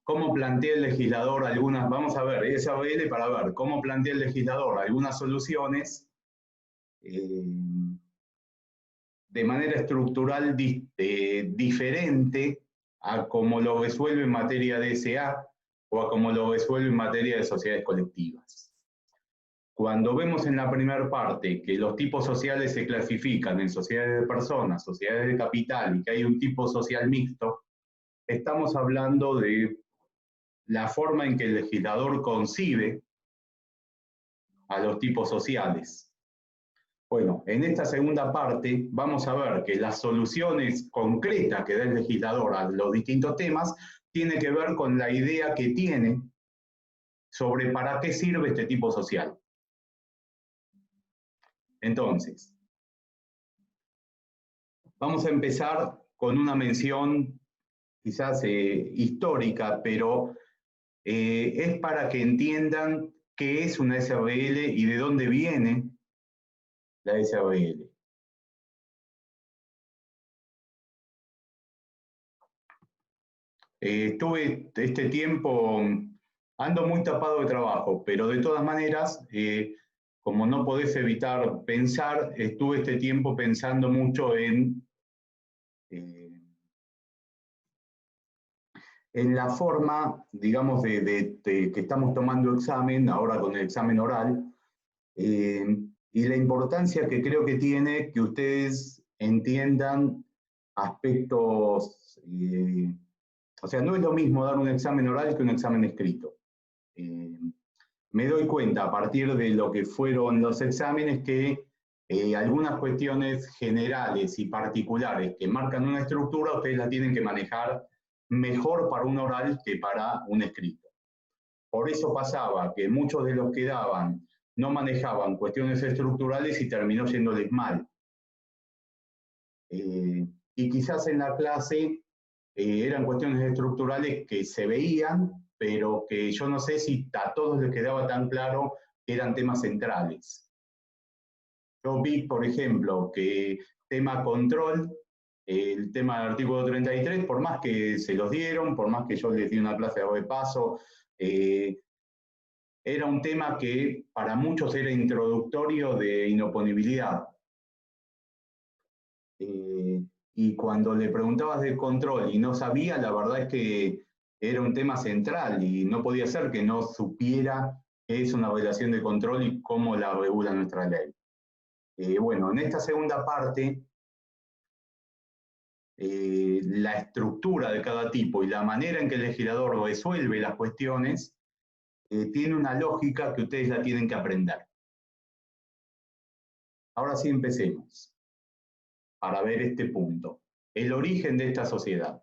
¿Cómo plantea el legislador algunas, vamos a ver, SABL para ver cómo plantea el legislador algunas soluciones de manera estructural diferente a cómo lo resuelve en materia de SA o a cómo lo resuelve en materia de sociedades colectivas. Cuando vemos en la primera parte que los tipos sociales se clasifican en sociedades de personas, sociedades de capital y que hay un tipo social mixto, estamos hablando de la forma en que el legislador concibe a los tipos sociales. Bueno, en esta segunda parte vamos a ver que las soluciones concretas que da el legislador a los distintos temas tiene que ver con la idea que tiene sobre para qué sirve este tipo social. Entonces, vamos a empezar con una mención quizás histórica, pero es para que entiendan qué es una SABL y de dónde viene la SABL. Estuve este tiempo, ando muy tapado de trabajo, pero de todas maneras, como no podés evitar pensar, estuve este tiempo pensando mucho en la forma, digamos, de que estamos tomando examen, ahora con el examen oral, y la importancia que creo que tiene que ustedes entiendan aspectos, o sea, no es lo mismo dar un examen oral que un examen escrito. Me doy cuenta a partir de lo que fueron los exámenes que algunas cuestiones generales y particulares que marcan una estructura, ustedes la tienen que manejar mejor para un oral que para un escrito. Por eso pasaba que muchos de los que daban no manejaban cuestiones estructurales y terminó yéndoles mal. Y quizás en la clase eran cuestiones estructurales que se veían, pero que yo no sé si a todos les quedaba tan claro que eran temas centrales. Yo vi, por ejemplo, que tema control, el tema del artículo 33, por más que se los dieron, por más que yo les di una clase de paso, era un tema que para muchos era introductorio de inoponibilidad. Y cuando le preguntabas del control y no sabía, la verdad es que era un tema central y no podía ser que no supiera qué es una relación de control y cómo la regula nuestra ley. Bueno, en esta segunda parte, la estructura de cada tipo y la manera en que el legislador resuelve las cuestiones tiene una lógica que ustedes la tienen que aprender. Ahora sí empecemos para ver este punto. El origen de esta sociedad.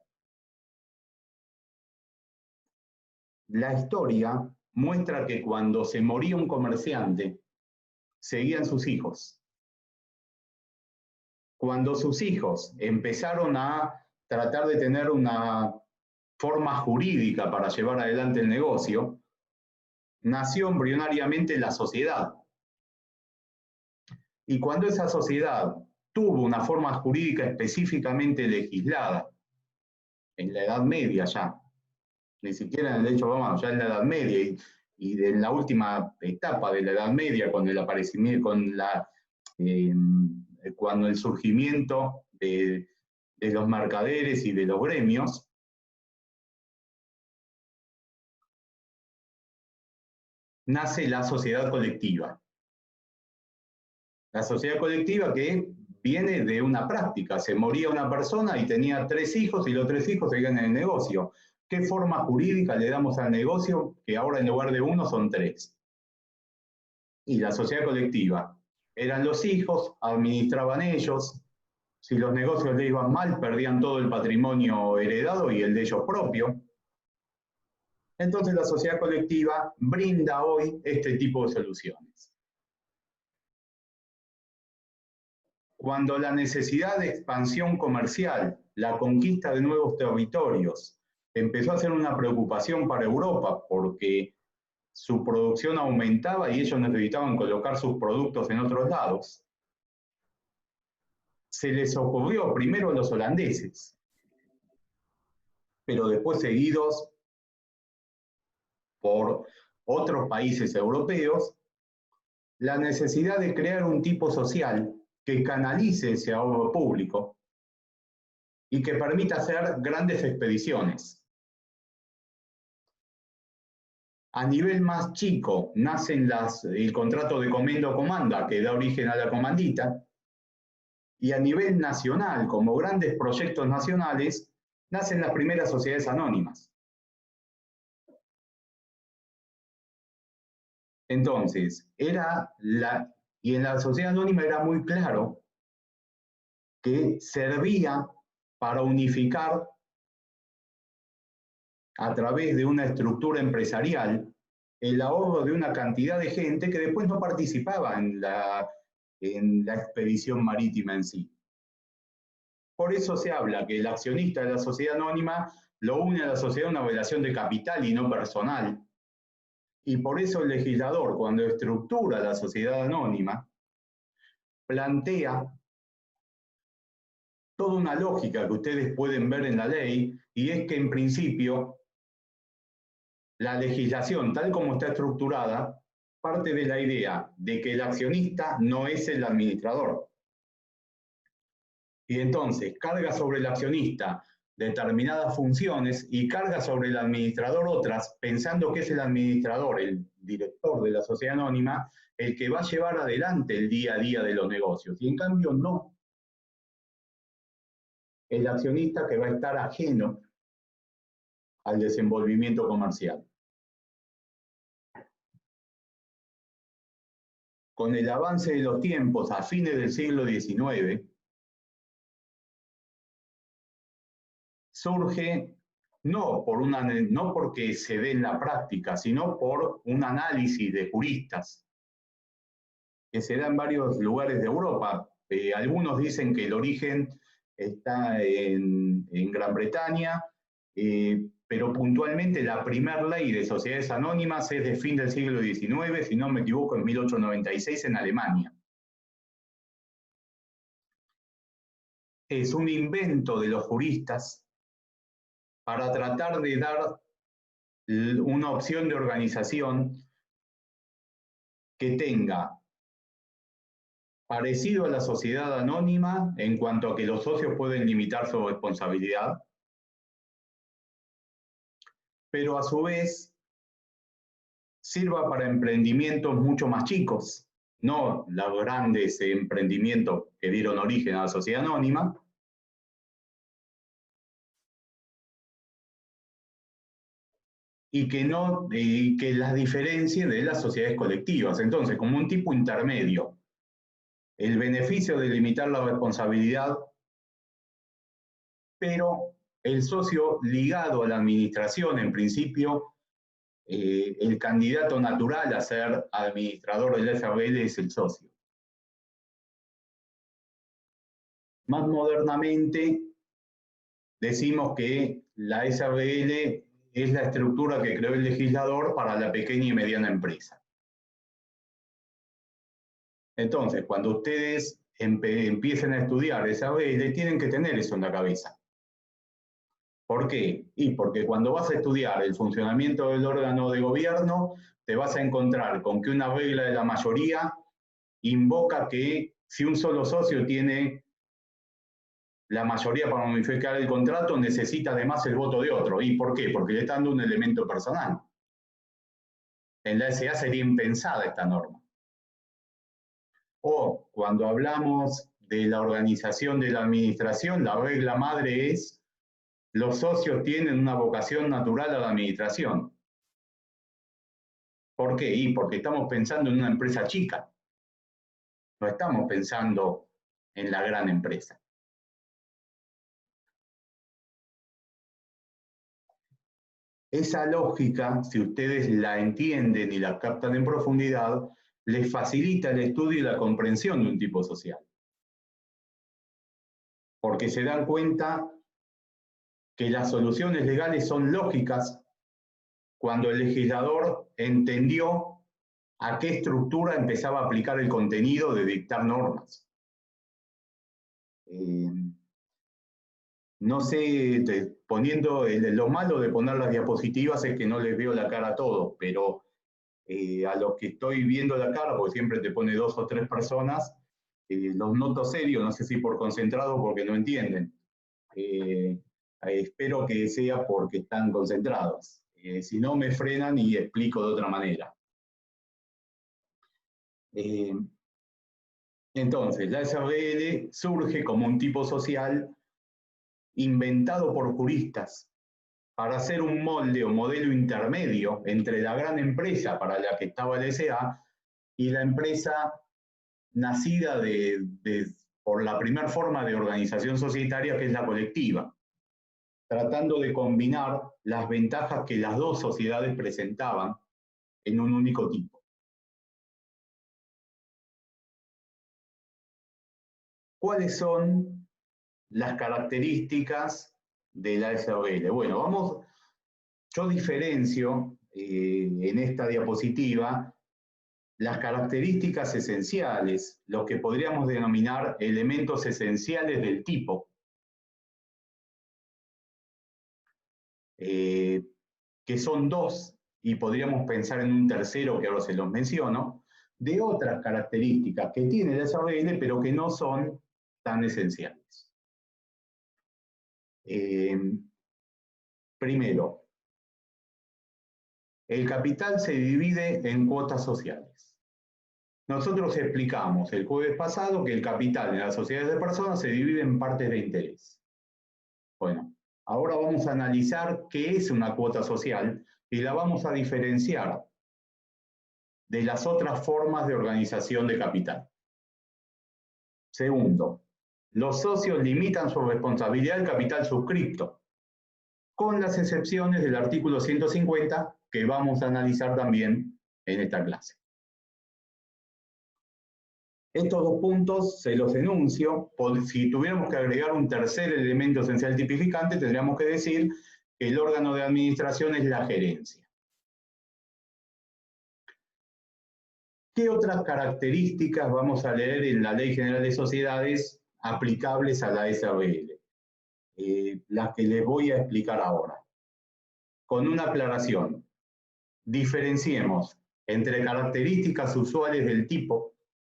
La historia muestra que cuando se moría un comerciante, seguían sus hijos. Cuando sus hijos empezaron a tratar de tener una forma jurídica para llevar adelante el negocio, nació embrionariamente la sociedad. Y cuando esa sociedad tuvo una forma jurídica específicamente legislada, en la Edad Media ya, ni siquiera en el derecho romano, ya en la Edad Media, y en la última etapa de la Edad Media, con el aparecimiento, cuando el surgimiento de los mercaderes y de los gremios, nace la sociedad colectiva. La sociedad colectiva que viene de una práctica. Se moría una persona y tenía 3 hijos y los 3 hijos seguían en el negocio. ¿Qué forma jurídica le damos al negocio que ahora en lugar de 1 son 3? Y la sociedad colectiva. Eran los hijos, administraban ellos. Si los negocios le iban mal, perdían todo el patrimonio heredado y el de ellos propio. Entonces la sociedad colectiva brinda hoy este tipo de soluciones. Cuando la necesidad de expansión comercial, la conquista de nuevos territorios, empezó a ser una preocupación para Europa porque su producción aumentaba y ellos necesitaban colocar sus productos en otros lados, se les ocurrió primero a los holandeses. pero después seguidos por otros países europeos, la necesidad de crear un tipo social que canalice ese ahorro público y que permita hacer grandes expediciones. A nivel más chico, nacen el contrato de comendo-comanda, que da origen a la comandita, y a nivel nacional, como grandes proyectos nacionales, nacen las primeras sociedades anónimas. Entonces, y en la sociedad anónima era muy claro que servía para unificar a través de una estructura empresarial el ahorro de una cantidad de gente que después no participaba en la expedición marítima en sí. Por eso se habla que el accionista de la sociedad anónima lo une a la sociedad una relación de capital y no personal. Y por eso el legislador, cuando estructura la sociedad anónima, plantea toda una lógica que ustedes pueden ver en la ley, y es que en principio la legislación, tal como está estructurada, parte de la idea de que el accionista no es el administrador. Y entonces carga sobre el accionista determinadas funciones y carga sobre el administrador otras, pensando que es el administrador, el director de la sociedad anónima, el que va a llevar adelante el día a día de los negocios. Y en cambio no. El accionista que va a estar ajeno al desenvolvimiento comercial. Con el avance de los tiempos a fines del siglo XIX, surge no porque se dé en la práctica, sino por un análisis de juristas que se da en varios lugares de Europa. Algunos dicen que el origen está en Gran Bretaña, pero puntualmente la primera ley de sociedades anónimas es de fin del siglo XIX, si no me equivoco, en 1896 en Alemania. Es un invento de los juristas para tratar de dar una opción de organización que tenga parecido a la sociedad anónima en cuanto a que los socios pueden limitar su responsabilidad, pero a su vez sirva para emprendimientos mucho más chicos, no los grandes emprendimientos que dieron origen a la sociedad anónima, y que las diferencie de las sociedades colectivas. Entonces, como un tipo intermedio, el beneficio de limitar la responsabilidad, pero el socio ligado a la administración, en principio, el candidato natural a ser administrador del SRL es el socio. Más modernamente, decimos que la SRL es la estructura que creó el legislador para la pequeña y mediana empresa. Entonces, cuando ustedes empiecen a estudiar SRL, tienen que tener eso en la cabeza. ¿Por qué? Y porque cuando vas a estudiar el funcionamiento del órgano de gobierno, te vas a encontrar con que una regla de la mayoría invoca que si un solo socio tiene la mayoría para modificar el contrato, necesita además el voto de otro. ¿Y por qué? Porque le está dando un elemento personal. En la SA sería impensada esta norma. O cuando hablamos de la organización de la administración, la regla madre es: los socios tienen una vocación natural a la administración. ¿Por qué? Y porque estamos pensando en una empresa chica. No estamos pensando en la gran empresa. Esa lógica, si ustedes la entienden y la captan en profundidad, les facilita el estudio y la comprensión de un tipo social. Porque se dan cuenta que las soluciones legales son lógicas cuando el legislador entendió a qué estructura empezaba a aplicar el contenido de dictar normas. No sé, poniendo lo malo de poner las diapositivas es que no les veo la cara a todos, pero a los que estoy viendo la cara, porque siempre te pone 2 o 3 personas, los noto serios, no sé si por concentrado o porque no entienden. Espero que sea porque están concentrados. Si no, me frenan y explico de otra manera. Entonces, la SRL surge como un tipo social inventado por juristas para hacer un molde o modelo intermedio entre la gran empresa para la que estaba el SA y la empresa nacida por la primera forma de organización societaria, que es la colectiva, tratando de combinar las ventajas que las dos sociedades presentaban en un único tipo. ¿Cuáles son las características de la SRL? Bueno, yo diferencio en esta diapositiva las características esenciales, lo que podríamos denominar elementos esenciales del tipo, que son 2, y podríamos pensar en un tercero que ahora se los menciono, de otras características que tiene la SRL, pero que no son tan esenciales. Primero, el capital se divide en cuotas sociales. Nosotros explicamos el jueves pasado que el capital en las sociedades de personas se divide en partes de interés. Bueno, ahora vamos a analizar qué es una cuota social y la vamos a diferenciar de las otras formas de organización de capital. Segundo, los socios limitan su responsabilidad al capital suscripto, con las excepciones del artículo 150 que vamos a analizar también en esta clase. Estos 2 puntos se los enuncio. Si tuviéramos que agregar un tercer elemento esencial tipificante, tendríamos que decir que el órgano de administración es la gerencia. ¿Qué otras características vamos a leer en la Ley General de Sociedades aplicables a la SRL? Las que les voy a explicar ahora. Con una aclaración. Diferenciemos entre características usuales del tipo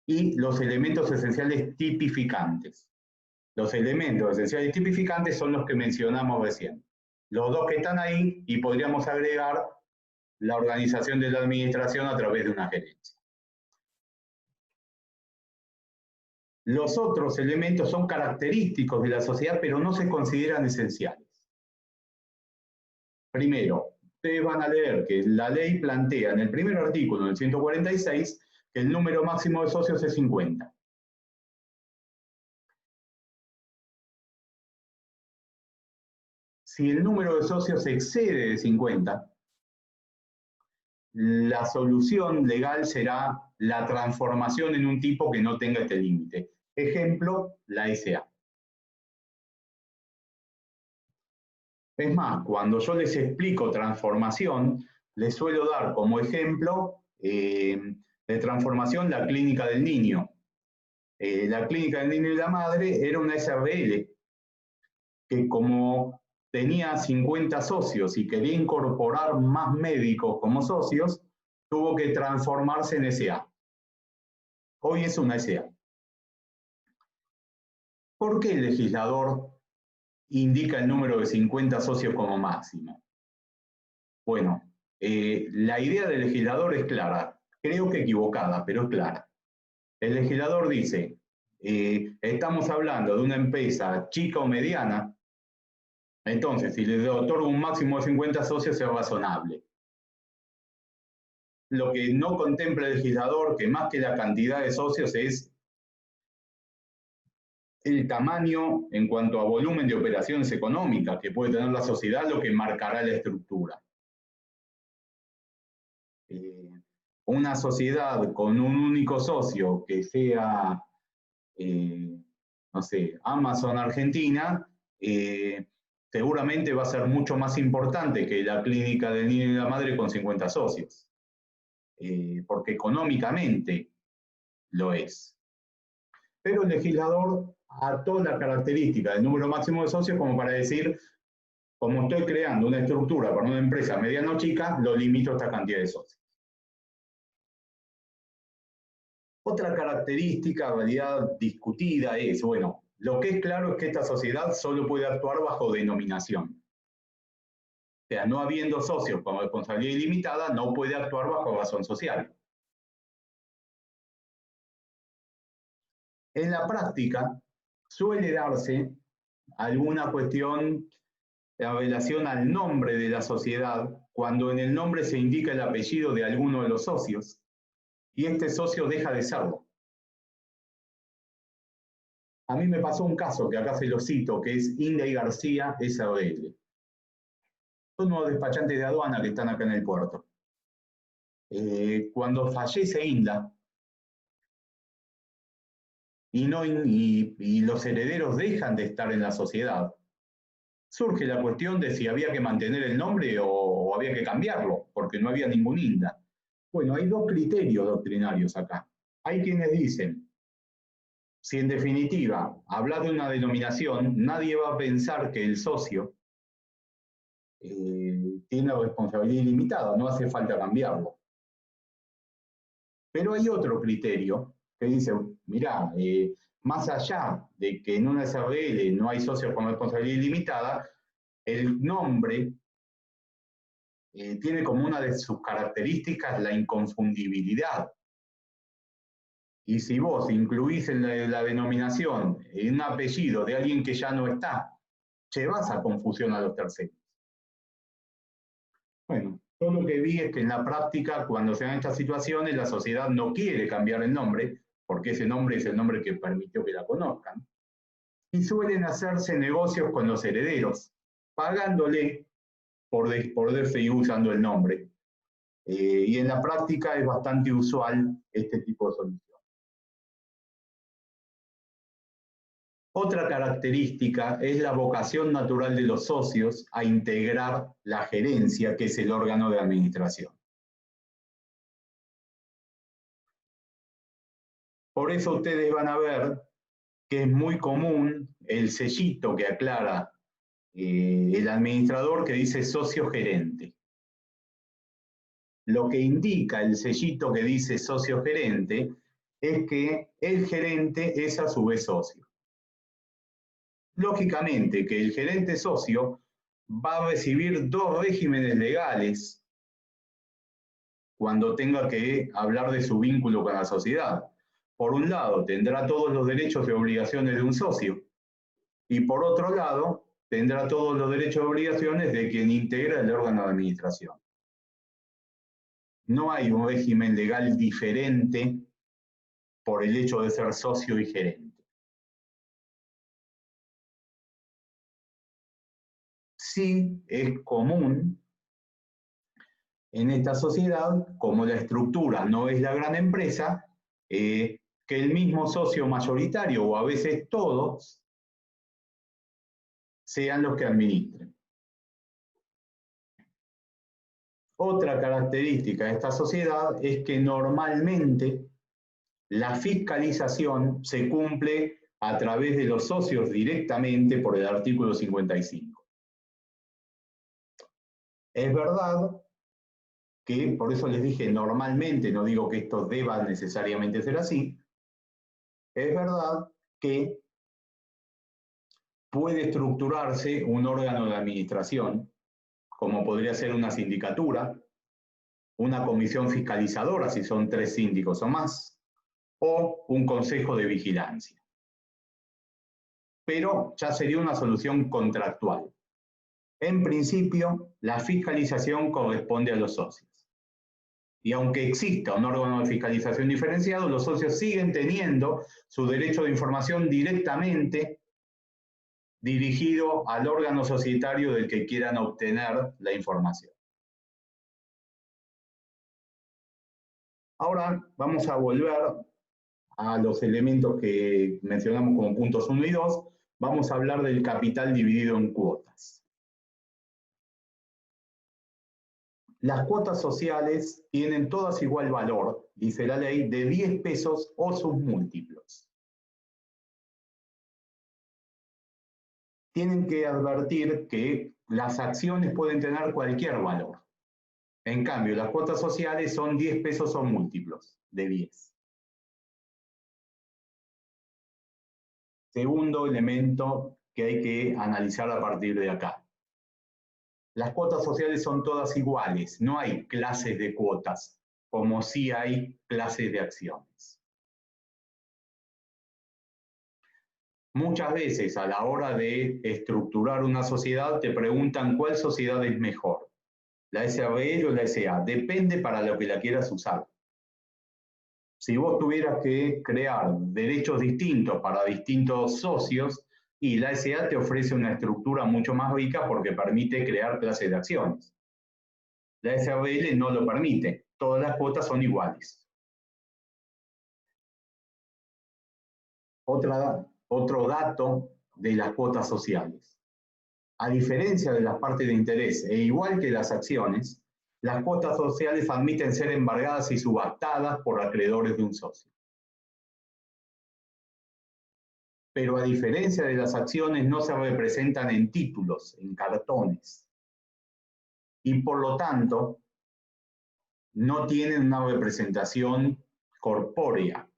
y los elementos esenciales tipificantes. Los elementos esenciales tipificantes son los que mencionamos recién. Los 2 que están ahí, y podríamos agregar la organización de la administración a través de una gerencia. Los otros elementos son característicos de la sociedad, pero no se consideran esenciales. Primero, ustedes van a leer que la ley plantea en el primer artículo, en el 146, que el número máximo de socios es 50. Si el número de socios excede de 50, la solución legal será la transformación en un tipo que no tenga este límite. Ejemplo, la SA. Es más, cuando yo les explico transformación, les suelo dar como ejemplo de transformación la clínica del niño. La clínica del niño y la madre era una SRL que, como tenía 50 socios y quería incorporar más médicos como socios, tuvo que transformarse en SA. Hoy es una SA. ¿Por qué el legislador indica el número de 50 socios como máximo? Bueno, la idea del legislador es clara, creo que equivocada, pero es clara. El legislador dice, estamos hablando de una empresa chica o mediana, entonces si le otorgo un máximo de 50 socios es razonable. Lo que no contempla el legislador, que más que la cantidad de socios, es el tamaño en cuanto a volumen de operaciones económicas que puede tener la sociedad, lo que marcará la estructura. Una sociedad con un único socio que sea, no sé, Amazon Argentina, seguramente va a ser mucho más importante que la clínica del niño y la madre con 50 socios, porque económicamente lo es. Pero el legislador a toda la característica del número máximo de socios como para decir, como estoy creando una estructura para una empresa mediana o chica, lo limito a esta cantidad de socios. Otra característica, en realidad discutida, es, bueno, lo que es claro es que esta sociedad solo puede actuar bajo denominación. O sea, no habiendo socios con responsabilidad ilimitada, no puede actuar bajo razón social. En la práctica, suele darse alguna cuestión en relación al nombre de la sociedad, cuando en el nombre se indica el apellido de alguno de los socios, y este socio deja de serlo. A mí me pasó un caso, que acá se lo cito, que es Inda y García S.A.L. Son unos despachantes de aduana que están acá en el puerto. Cuando fallece Inda, y los herederos dejan de estar en la sociedad, surge la cuestión de si había que mantener el nombre o había que cambiarlo, porque no había ningún INDA. Bueno, hay dos criterios doctrinarios acá. Hay quienes dicen, si en definitiva hablas de una denominación, nadie va a pensar que el socio tiene responsabilidad ilimitada, no hace falta cambiarlo. Pero hay otro criterio que dice, mirá, más allá de que en una SRL no hay socios con responsabilidad ilimitada, el nombre tiene como una de sus características la inconfundibilidad. Y si vos incluís en la denominación un apellido de alguien que ya no está, llevas a confusión a los terceros. Bueno, yo lo que vi es que en la práctica, cuando se dan estas situaciones, la sociedad no quiere cambiar el nombre, porque ese nombre es el nombre que permitió que la conozcan, y suelen hacerse negocios con los herederos, pagándole por poder seguir usando el nombre. Y en la práctica es bastante usual este tipo de solución. Otra característica es la vocación natural de los socios a integrar la gerencia, que es el órgano de administración. Por eso ustedes van a ver que es muy común el sellito que aclara el administrador, que dice socio gerente. Lo que indica el sellito que dice socio gerente es que el gerente es a su vez socio. Lógicamente que el gerente socio va a recibir dos regímenes legales cuando tenga que hablar de su vínculo con la sociedad. Por un lado, tendrá todos los derechos y obligaciones de un socio, y por otro lado, tendrá todos los derechos y obligaciones de quien integra el órgano de administración. No hay un régimen legal diferente por el hecho de ser socio y gerente. Sí es común en esta sociedad, como la estructura no es la gran empresa, que el mismo socio mayoritario, o a veces todos, sean los que administren. Otra característica de esta sociedad es que normalmente la fiscalización se cumple a través de los socios directamente por el artículo 55. Es verdad que, por eso les dije normalmente, no digo que esto deba necesariamente ser así, es verdad que puede estructurarse un órgano de administración, como podría ser una sindicatura, una comisión fiscalizadora, si son 3 síndicos o más, o un consejo de vigilancia. Pero ya sería una solución contractual. En principio, la fiscalización corresponde a los socios. Y aunque exista un órgano de fiscalización diferenciado, los socios siguen teniendo su derecho de información directamente dirigido al órgano societario del que quieran obtener la información. Ahora vamos a volver a los elementos que mencionamos como puntos 1 y 2. Vamos a hablar del capital dividido en cuotas. Las cuotas sociales tienen todas igual valor, dice la ley, de 10 pesos o sus múltiplos. tienen que advertir que las acciones pueden tener cualquier valor. En cambio, las cuotas sociales son 10 pesos o múltiplos de 10. Segundo elemento que hay que analizar a partir de acá. Las cuotas sociales son todas iguales, no hay clases de cuotas, como sí hay clases de acciones. Muchas veces a la hora de estructurar una sociedad te preguntan cuál sociedad es mejor, la SABL o la SA, depende para lo que la quieras usar. Si vos tuvieras que crear derechos distintos para distintos socios, y la SA te ofrece una estructura mucho más rica porque permite crear clases de acciones. La SABL no lo permite, todas las cuotas son iguales. Otro dato de las cuotas sociales. A diferencia de las partes de interés e igual que las acciones, las cuotas sociales admiten ser embargadas y subastadas por acreedores de un socio. Pero a diferencia de las acciones, no se representan en títulos, en cartones. Y por lo tanto, no tienen una representación corpórea.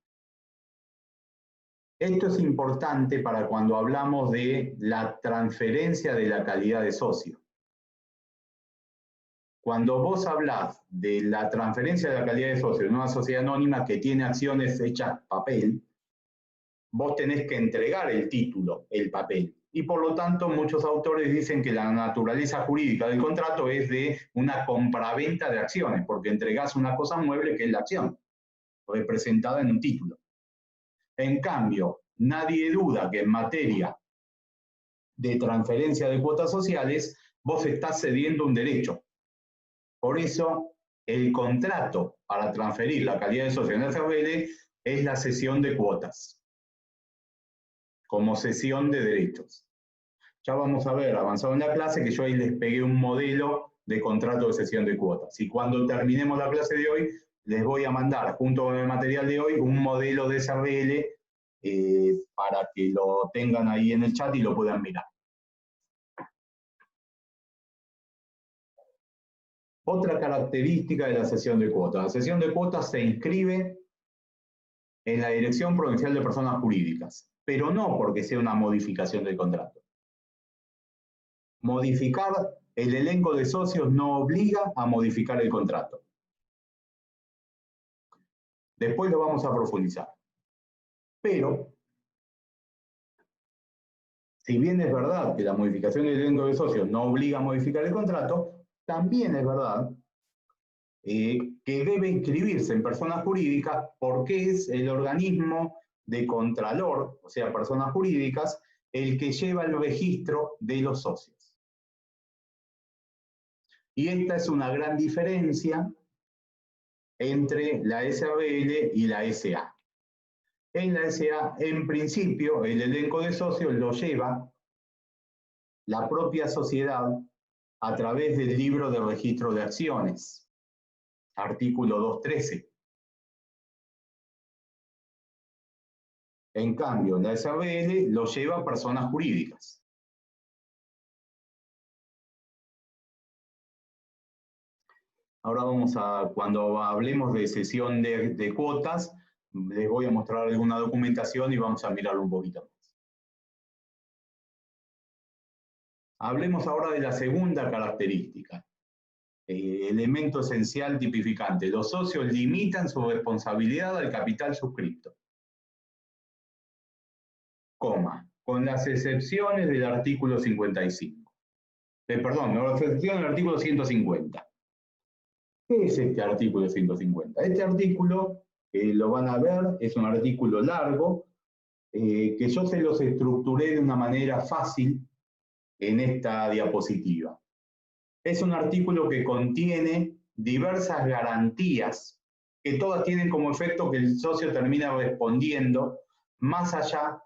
Esto es importante para cuando hablamos de la transferencia de la calidad de socio. Cuando vos hablás de la transferencia de la calidad de socio en una sociedad anónima que tiene acciones hechas papel, vos tenés que entregar el título, el papel. Y por lo tanto, muchos autores dicen que la naturaleza jurídica del contrato es de una compraventa de acciones, porque entregás una cosa mueble que es la acción, representada en un título. En cambio, nadie duda que en materia de transferencia de cuotas sociales, vos estás cediendo un derecho. Por eso, el contrato para transferir la calidad de socio en el SABL es la cesión de cuotas, como cesión de derechos. Ya vamos a ver, avanzado en la clase, que yo ahí les pegué un modelo de contrato de cesión de cuotas. Y cuando terminemos la clase de hoy, les voy a mandar, junto con el material de hoy, un modelo de SABL para que lo tengan ahí en el chat y lo puedan mirar. Otra característica de la cesión de cuotas. La cesión de cuotas se inscribe en la Dirección Provincial de Personas Jurídicas, pero no porque sea una modificación del contrato. Modificar el elenco de socios no obliga a modificar el contrato. Después lo vamos a profundizar. Pero, si bien es verdad que la modificación del elenco de socios no obliga a modificar el contrato, también es verdad que debe inscribirse en personas jurídicas porque es el organismo de contralor, o sea, personas jurídicas, el que lleva el registro de los socios. Y esta es una gran diferencia entre la SABL y la SA. En la SA, en principio, el elenco de socios lo lleva la propia sociedad a través del libro de registro de acciones, artículo 213. En cambio, la SABL lo lleva a personas jurídicas. Ahora vamos a, cuando hablemos de cesión de cuotas, les voy a mostrar alguna documentación y vamos a mirarlo un poquito más. Hablemos ahora de la segunda característica, elemento esencial tipificante. Los socios limitan su responsabilidad al capital suscripto, con las excepciones del artículo 55. Perdón, con las excepciones del artículo 150. ¿Qué es este artículo 150? Este artículo, lo van a ver, es un artículo largo, que yo se los estructuré de una manera fácil en esta diapositiva. Es un artículo que contiene diversas garantías que todas tienen como efecto que el socio termina respondiendo más allá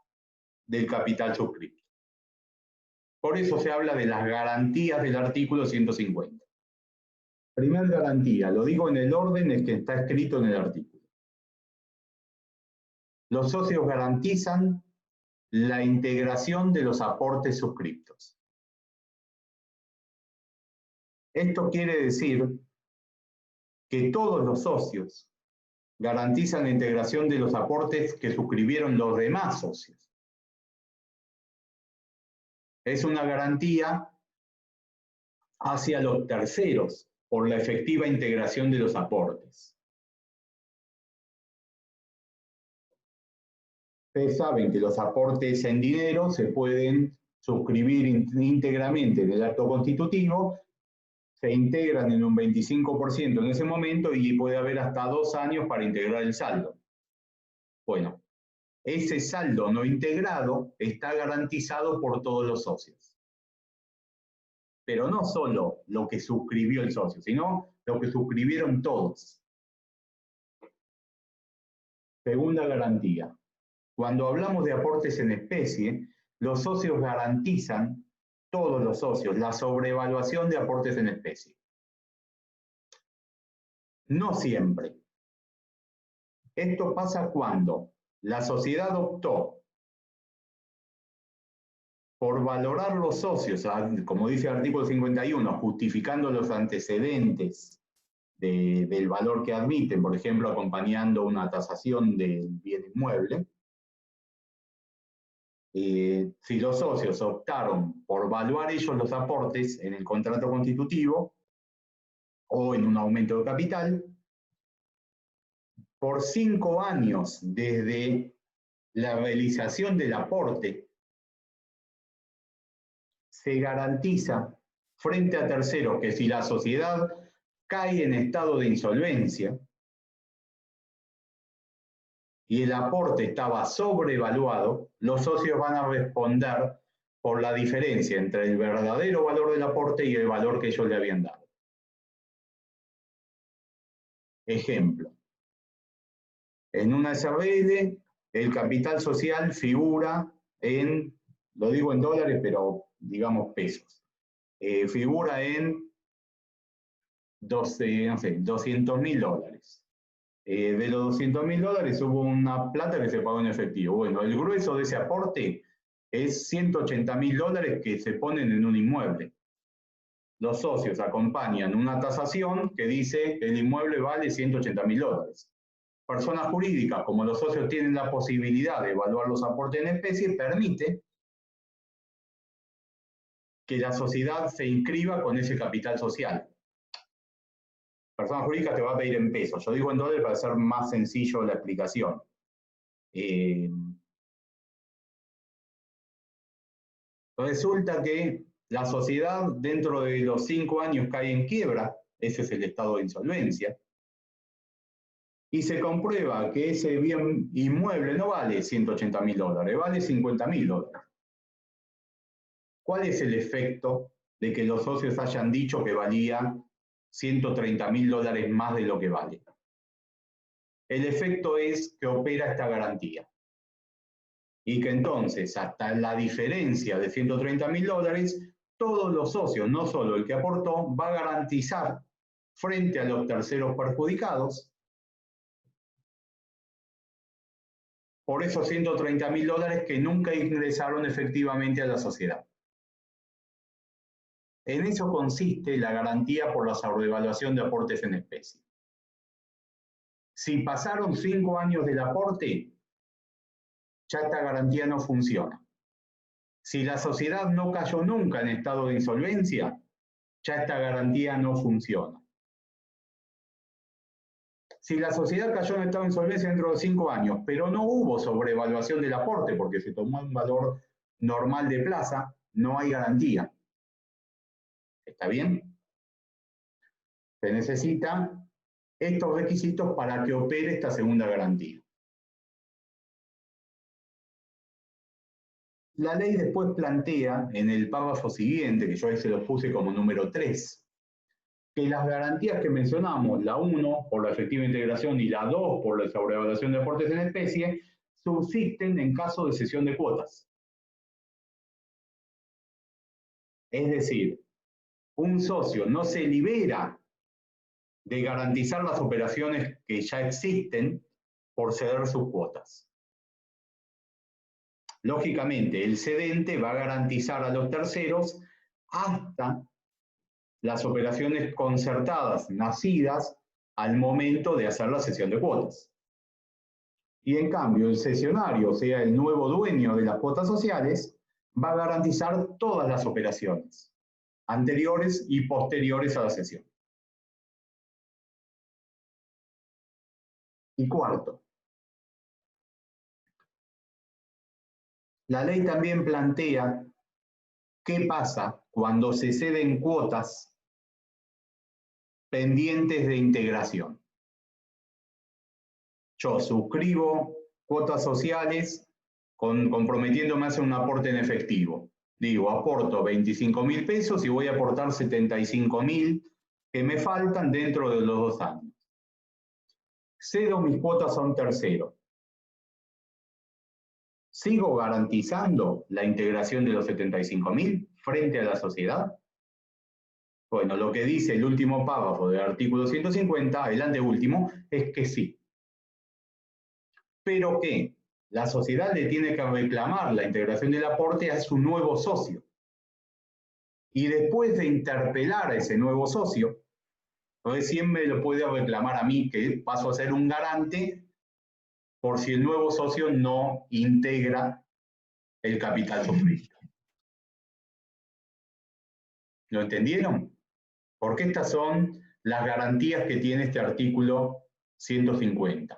del capital suscripto. Por eso se habla de las garantías del artículo 150. Primera garantía, lo digo en el orden en que está escrito en el artículo. Los socios garantizan la integración de los aportes suscriptos. Esto quiere decir que todos los socios garantizan la integración de los aportes que suscribieron los demás socios. Es una garantía hacia los terceros por la efectiva integración de los aportes. Ustedes saben que los aportes en dinero se pueden suscribir íntegramente en el acto constitutivo, se integran en un 25% en ese momento y puede haber hasta 2 años para integrar el saldo. Bueno, ese saldo no integrado está garantizado por todos los socios. Pero no solo lo que suscribió el socio, sino lo que suscribieron todos. Segunda garantía. Cuando hablamos de aportes en especie, los socios garantizan, todos los socios, la sobrevaluación de aportes en especie. No siempre. Esto pasa cuando la sociedad optó por valorar los socios, como dice el artículo 51, justificando los antecedentes del valor que admiten, por ejemplo, acompañando una tasación del bien inmueble. Si los socios optaron por valuar ellos los aportes en el contrato constitutivo o en un aumento de capital, por 5 años desde la realización del aporte, se garantiza frente a terceros que si la sociedad cae en estado de insolvencia y el aporte estaba sobrevaluado, los socios van a responder por la diferencia entre el verdadero valor del aporte y el valor que ellos le habían dado. Ejemplo. En una SRL, el capital social figura en, lo digo en dólares, pero digamos pesos. Figura en 200.000 dólares. De los 200.000 dólares hubo una plata que se pagó en efectivo. Bueno, el grueso de ese aporte es 180.000 dólares que se ponen en un inmueble. Los socios acompañan una tasación que dice que el inmueble vale 180.000 dólares. Personas jurídicas, como los socios tienen la posibilidad de evaluar los aportes en especie, permite que la sociedad se inscriba con ese capital social. Persona jurídica te va a pedir en pesos. Yo digo en dólares para hacer más sencillo la explicación. Resulta que la sociedad dentro de los 5 años cae en quiebra, ese es el estado de insolvencia, y se comprueba que ese bien inmueble no vale 180.000 dólares, vale 50.000 dólares. ¿Cuál es el efecto de que los socios hayan dicho que valía 130.000 dólares más de lo que vale? El efecto es que opera esta garantía. Y que entonces, hasta la diferencia de 130.000 dólares, todos los socios, no solo el que aportó, va a garantizar frente a los terceros perjudicados por esos 130.000 dólares que nunca ingresaron efectivamente a la sociedad. En eso consiste la garantía por la sobrevaluación de aportes en especie. Si pasaron 5 años del aporte, ya esta garantía no funciona. Si la sociedad no cayó nunca en estado de insolvencia, ya esta garantía no funciona. Si la sociedad cayó en estado de insolvencia dentro de 5 años, pero no hubo sobrevaluación del aporte porque se tomó un valor normal de plaza, no hay garantía. ¿Está bien? Se necesitan estos requisitos para que opere esta segunda garantía. La ley después plantea en el párrafo siguiente, que yo ahí se lo puse como número 3, que las garantías que mencionamos, la 1 por la efectiva integración y la 2 por la sobrevaluación de aportes en especie, subsisten en caso de cesión de cuotas. Es decir, un socio no se libera de garantizar las operaciones que ya existen por ceder sus cuotas. Lógicamente, el cedente va a garantizar a los terceros hasta las operaciones concertadas nacidas al momento de hacer la cesión de cuotas. Y en cambio, el cesionario, o sea, el nuevo dueño de las cuotas sociales, va a garantizar todas las operaciones anteriores y posteriores a la cesión. Y cuarto, la ley también plantea qué pasa cuando se ceden cuotas pendientes de integración. Yo suscribo cuotas sociales comprometiéndome a hacer un aporte en efectivo. Digo, aporto 25.000 pesos y voy a aportar 75.000 que me faltan dentro de los 2 años. Cedo mis cuotas a un tercero. ¿Sigo garantizando la integración de los 75.000 frente a la sociedad? Bueno, lo que dice el último párrafo del artículo 150, el anteúltimo, es que sí. Pero que la sociedad le tiene que reclamar la integración del aporte a su nuevo socio. Y después de interpelar a ese nuevo socio, recién me lo puede reclamar a mí, que paso a ser un garante por si el nuevo socio no integra el capital sufrido. ¿Lo entendieron? Porque estas son las garantías que tiene este artículo 150.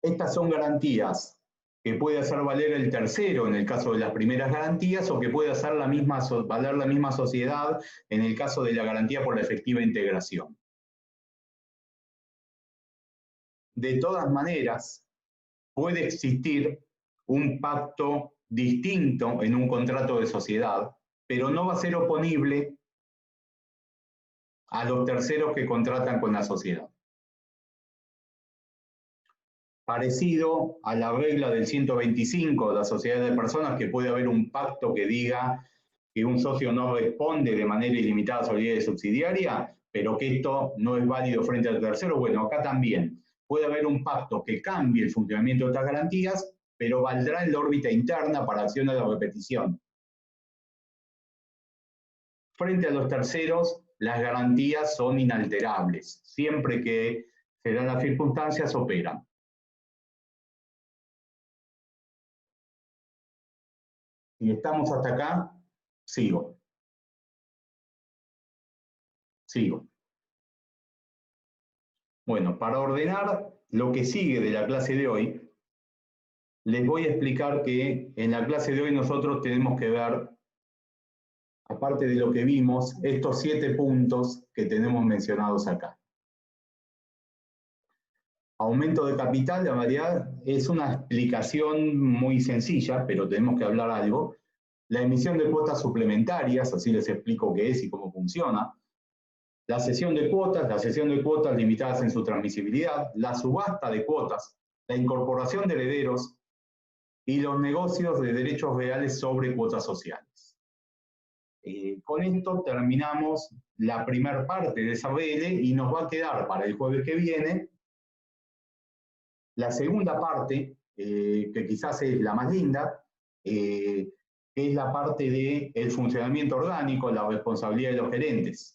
Estas son garantías que puede hacer valer el tercero en el caso de las primeras garantías o que puede hacer valer la misma sociedad en el caso de la garantía por la efectiva integración. De todas maneras, puede existir un pacto distinto en un contrato de sociedad, pero no va a ser oponible a los terceros que contratan con la sociedad. Parecido a la regla del 125 de la sociedad de personas, que puede haber un pacto que diga que un socio no responde de manera ilimitada a solidariedad subsidiaria, pero que esto no es válido frente al tercero. Bueno, acá también puede haber un pacto que cambie el funcionamiento de estas garantías, pero valdrá en la órbita interna para acciones de repetición. Frente a los terceros, las garantías son inalterables. Siempre que se dan las circunstancias, operan. Y estamos hasta acá, sigo. Bueno, para ordenar lo que sigue de la clase de hoy, les voy a explicar que en la clase de hoy nosotros tenemos que ver, aparte de lo que vimos, estos 7 puntos que tenemos mencionados acá. Aumento de capital, la variedad, es una explicación muy sencilla, pero tenemos que hablar algo. La emisión de cuotas suplementarias, así les explico qué es y cómo funciona. La cesión de cuotas limitadas en su transmisibilidad, la subasta de cuotas, la incorporación de herederos y los negocios de derechos reales sobre cuotas sociales. Con esto terminamos la primera parte de esa BL y nos va a quedar para el jueves que viene la segunda parte, que quizás es la más linda, que es la parte del funcionamiento orgánico, la responsabilidad de los gerentes.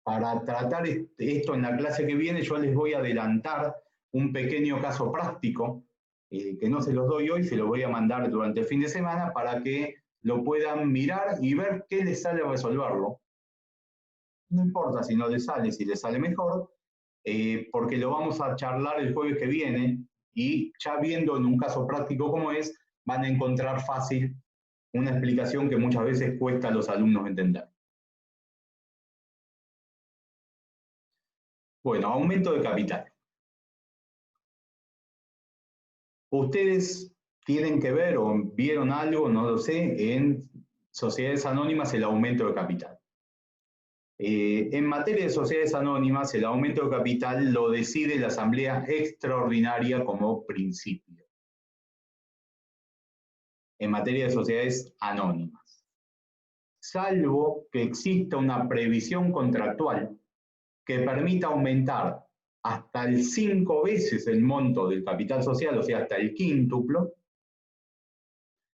Para tratar esto en la clase que viene, yo les voy a adelantar un pequeño caso práctico, que no se los doy hoy, se los voy a mandar durante el fin de semana para que lo puedan mirar y ver qué les sale resolverlo. No importa si no les sale, si les sale mejor, porque lo vamos a charlar el jueves que viene y ya viendo en un caso práctico como es, van a encontrar fácil una explicación que muchas veces cuesta a los alumnos entender. Bueno, aumento de capital. Ustedes tienen que ver o vieron algo, no lo sé, en sociedades anónimas el aumento de capital. En materia de sociedades anónimas, el aumento de capital lo decide la Asamblea Extraordinaria como principio. En materia de sociedades anónimas. Salvo que exista una previsión contractual que permita aumentar hasta el 5 veces el monto del capital social, o sea, hasta el quíntuplo,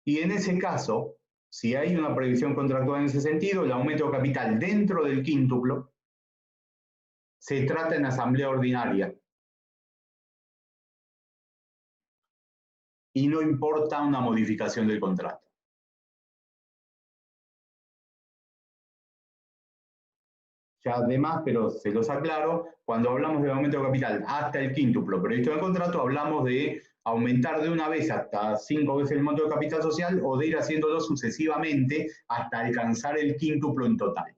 y en ese caso, si hay una previsión contractual en ese sentido, el aumento de capital dentro del quíntuplo se trata en asamblea ordinaria. Y no importa una modificación del contrato. Ya además, pero se los aclaro, cuando hablamos de aumento de capital hasta el quíntuplo previsto en el contrato, hablamos de aumentar de una vez hasta 5 veces el monto de capital social o de ir haciéndolo sucesivamente hasta alcanzar el quíntuplo en total.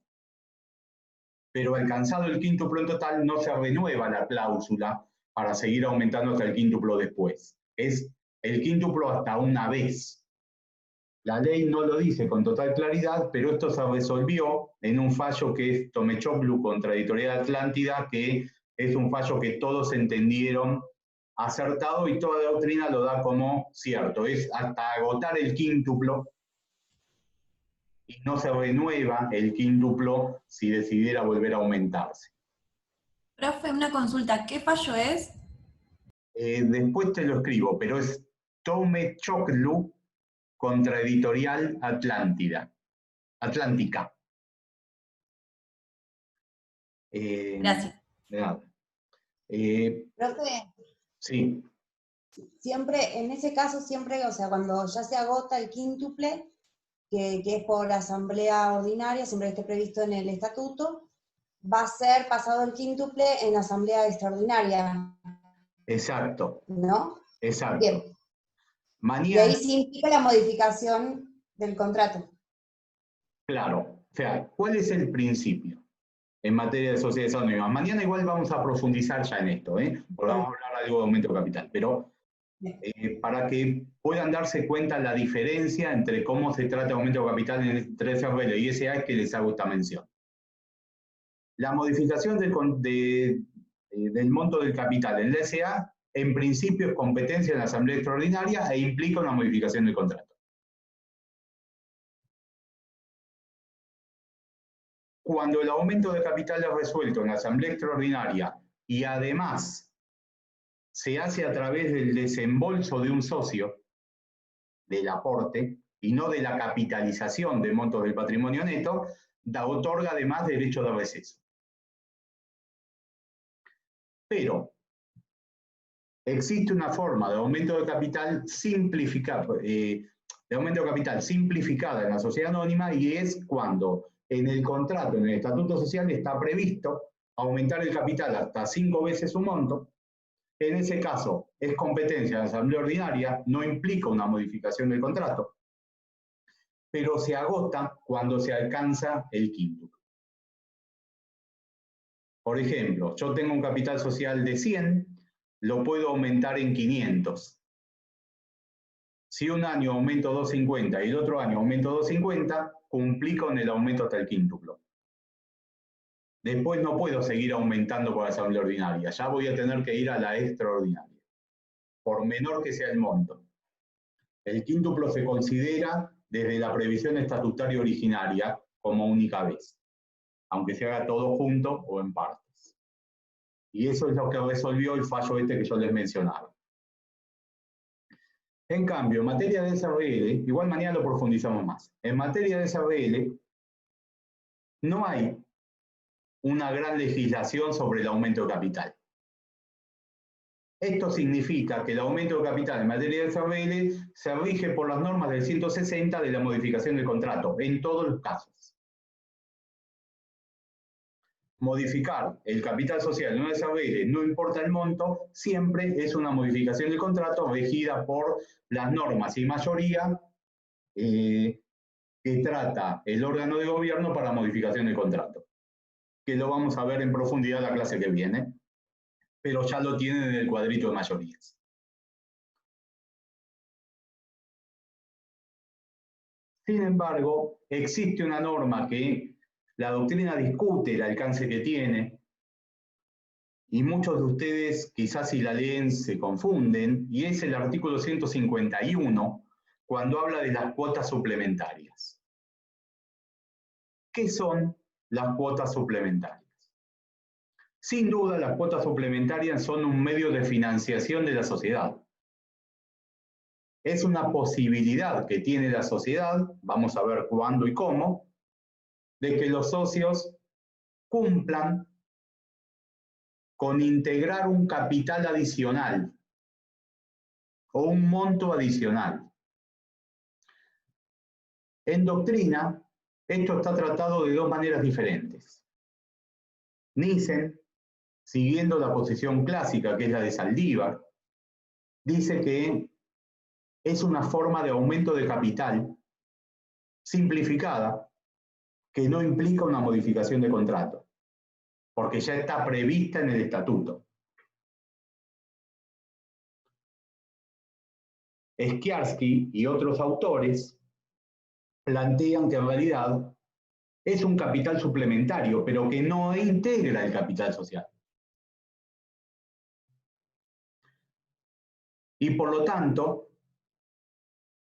Pero alcanzado el quíntuplo en total no se renueva la cláusula para seguir aumentando hasta el quíntuplo después. Es el quíntuplo hasta una vez. La ley no lo dice con total claridad, pero esto se resolvió en un fallo que es Tomechoglu contra Editorial Atlántida, que es un fallo que todos entendieron acertado y toda la doctrina lo da como cierto. Es hasta agotar el quíntuplo y no se renueva el quíntuplo si decidiera volver a aumentarse. Profe, una consulta, ¿qué fallo es? Después te lo escribo, pero es Tomechoglu contra Editorial Atlántica. Gracias. Nada. Profe, Sí, siempre, en ese caso, siempre, o sea, cuando ya se agota el quíntuple, que es por asamblea ordinaria, siempre que esté previsto en el estatuto, va a ser pasado el quíntuple en asamblea extraordinaria, exacto, ¿no? exacto. Bien. Y Mañana, ahí sí implica la modificación del contrato. claro, o sea, ¿cuál es el principio en materia de sociedades anónimas? Mañana igual vamos a profundizar ya en esto, porque vamos a hablar algo de aumento de capital, pero para que puedan darse cuenta la diferencia entre cómo se trata de aumento de capital entre SRL y SA es que les hago esta mención. La modificación del monto del capital en la SA, en principio es competencia de la Asamblea Extraordinaria e implica una modificación del contrato. Cuando el aumento de capital es resuelto en la Asamblea Extraordinaria y además se hace a través del desembolso de un socio, del aporte, y no de la capitalización de montos del patrimonio neto, otorga además derecho de receso. Pero existe una forma de aumento de capital simplificada, en la sociedad anónima, y es cuando en el contrato, en el estatuto social, está previsto aumentar el capital hasta 5 veces su monto. En ese caso, es competencia de la asamblea ordinaria, no implica una modificación del contrato, pero se agota cuando se alcanza el quíntuplo. Por ejemplo, yo tengo un capital social de 100, lo puedo aumentar en 500. Si un año aumento 250 y el otro año aumento 250, cumplí con el aumento hasta el quíntuplo. Después no puedo seguir aumentando por la asamblea ordinaria, ya voy a tener que ir a la extraordinaria, por menor que sea el monto. El quíntuplo se considera desde la previsión estatutaria originaria como única vez, aunque se haga todo junto o en partes. Y eso es lo que resolvió el fallo este que yo les mencionaba. En cambio, en materia de SRL, igual mañana lo profundizamos más, en materia de SRL no hay una gran legislación sobre el aumento de capital. Esto significa que el aumento de capital en materia de SRL se rige por las normas del 160 de la modificación del contrato, en todos los casos. Modificar el capital social en una SRL, no importa el monto, siempre es una modificación del contrato regida por las normas y mayoría que trata el órgano de gobierno para modificación del contrato, que lo vamos a ver en profundidad la clase que viene, pero ya lo tienen en el cuadrito de mayorías. Sin embargo, existe una norma que la doctrina discute el alcance que tiene, y muchos de ustedes quizás si la leen se confunden, y es el artículo 151, cuando habla de las cuotas suplementarias. ¿Qué son las cuotas suplementarias? Sin duda, las cuotas suplementarias son un medio de financiación de la sociedad. Es una posibilidad que tiene la sociedad, vamos a ver cuándo y cómo, de que los socios cumplan con integrar un capital adicional o un monto adicional. En doctrina, esto está tratado de dos maneras diferentes. Nissen, siguiendo la posición clásica, que es la de Saldívar, dice que es una forma de aumento de capital simplificada que no implica una modificación de contrato, porque ya está prevista en el estatuto. Schiarsky y otros autores plantean que en realidad es un capital suplementario, pero que no integra el capital social. Y por lo tanto,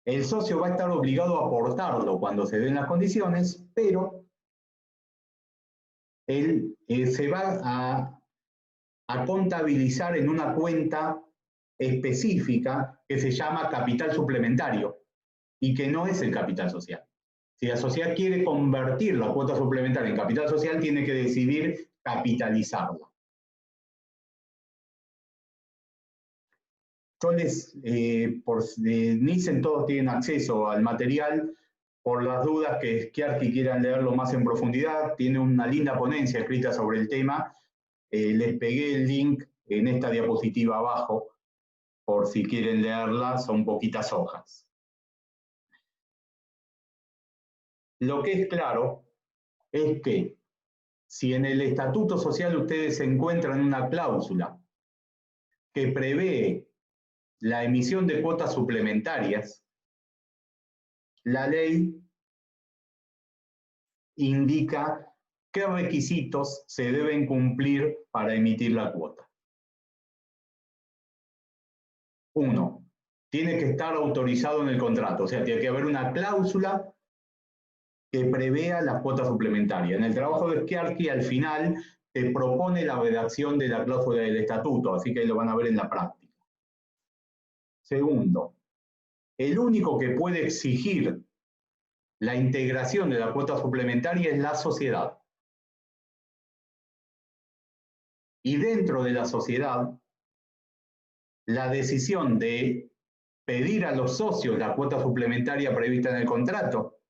el socio va a estar obligado a aportarlo cuando se den las condiciones, pero él se va a contabilizar en una cuenta específica que se llama capital suplementario y que no es el capital social. Si la sociedad quiere convertir la cuota suplementaria en capital social, tiene que decidir capitalizarla. Yo por Nissen todos tienen acceso al material. Por las dudas que Schiarsky quieran leerlo más en profundidad, tiene una linda ponencia escrita sobre el tema. Les pegué el link en esta diapositiva abajo, por si quieren leerla, son poquitas hojas. Lo que es claro es que si en el Estatuto Social ustedes encuentran una cláusula que prevé la emisión de cuotas suplementarias, la ley indica qué requisitos se deben cumplir para emitir la cuota. 1. Tiene que estar autorizado en el contrato, o sea, tiene que haber una cláusula que prevea la cuota suplementaria. En el trabajo de Schiarsky, al final, te propone la redacción de la cláusula del estatuto, así que ahí lo van a ver en la práctica. Segundo, el único que puede exigir la integración de la cuota suplementaria es la sociedad. Y dentro de la sociedad, la decisión de pedir a los socios la cuota suplementaria prevista en el contrato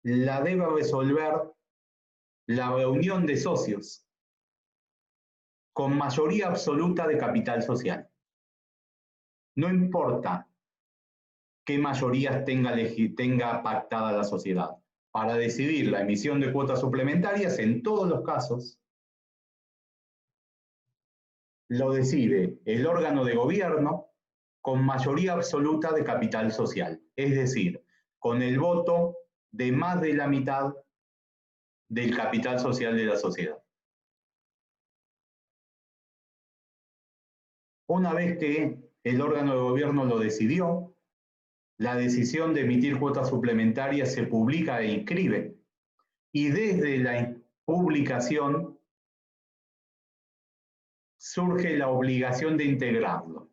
la debe resolver la reunión de socios con mayoría absoluta de capital social. No importa qué mayorías tenga pactada la sociedad. Para decidir la emisión de cuotas suplementarias, en todos los casos, lo decide el órgano de gobierno con mayoría absoluta de capital social, es decir, con el voto de más de la mitad del capital social de la sociedad. Una vez que el órgano de gobierno lo decidió, la decisión de emitir cuotas suplementarias se publica e inscribe, y desde la publicación surge la obligación de integrarlo.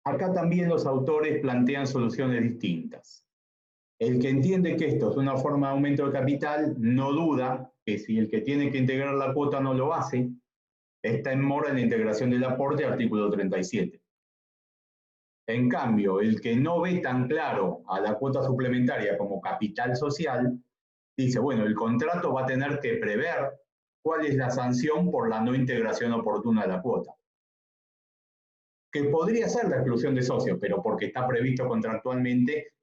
Acá también los autores plantean soluciones distintas. El que entiende que esto es una forma de aumento de capital no duda que si el que tiene que integrar la cuota no lo hace, está en mora en la integración del aporte, artículo 37. En cambio, el que no ve tan claro a la cuota suplementaria como capital social, dice, bueno, el contrato va a tener que prever cuál es la sanción por la no integración oportuna de la cuota. Que podría ser la exclusión de socios, pero porque está previsto contractualmente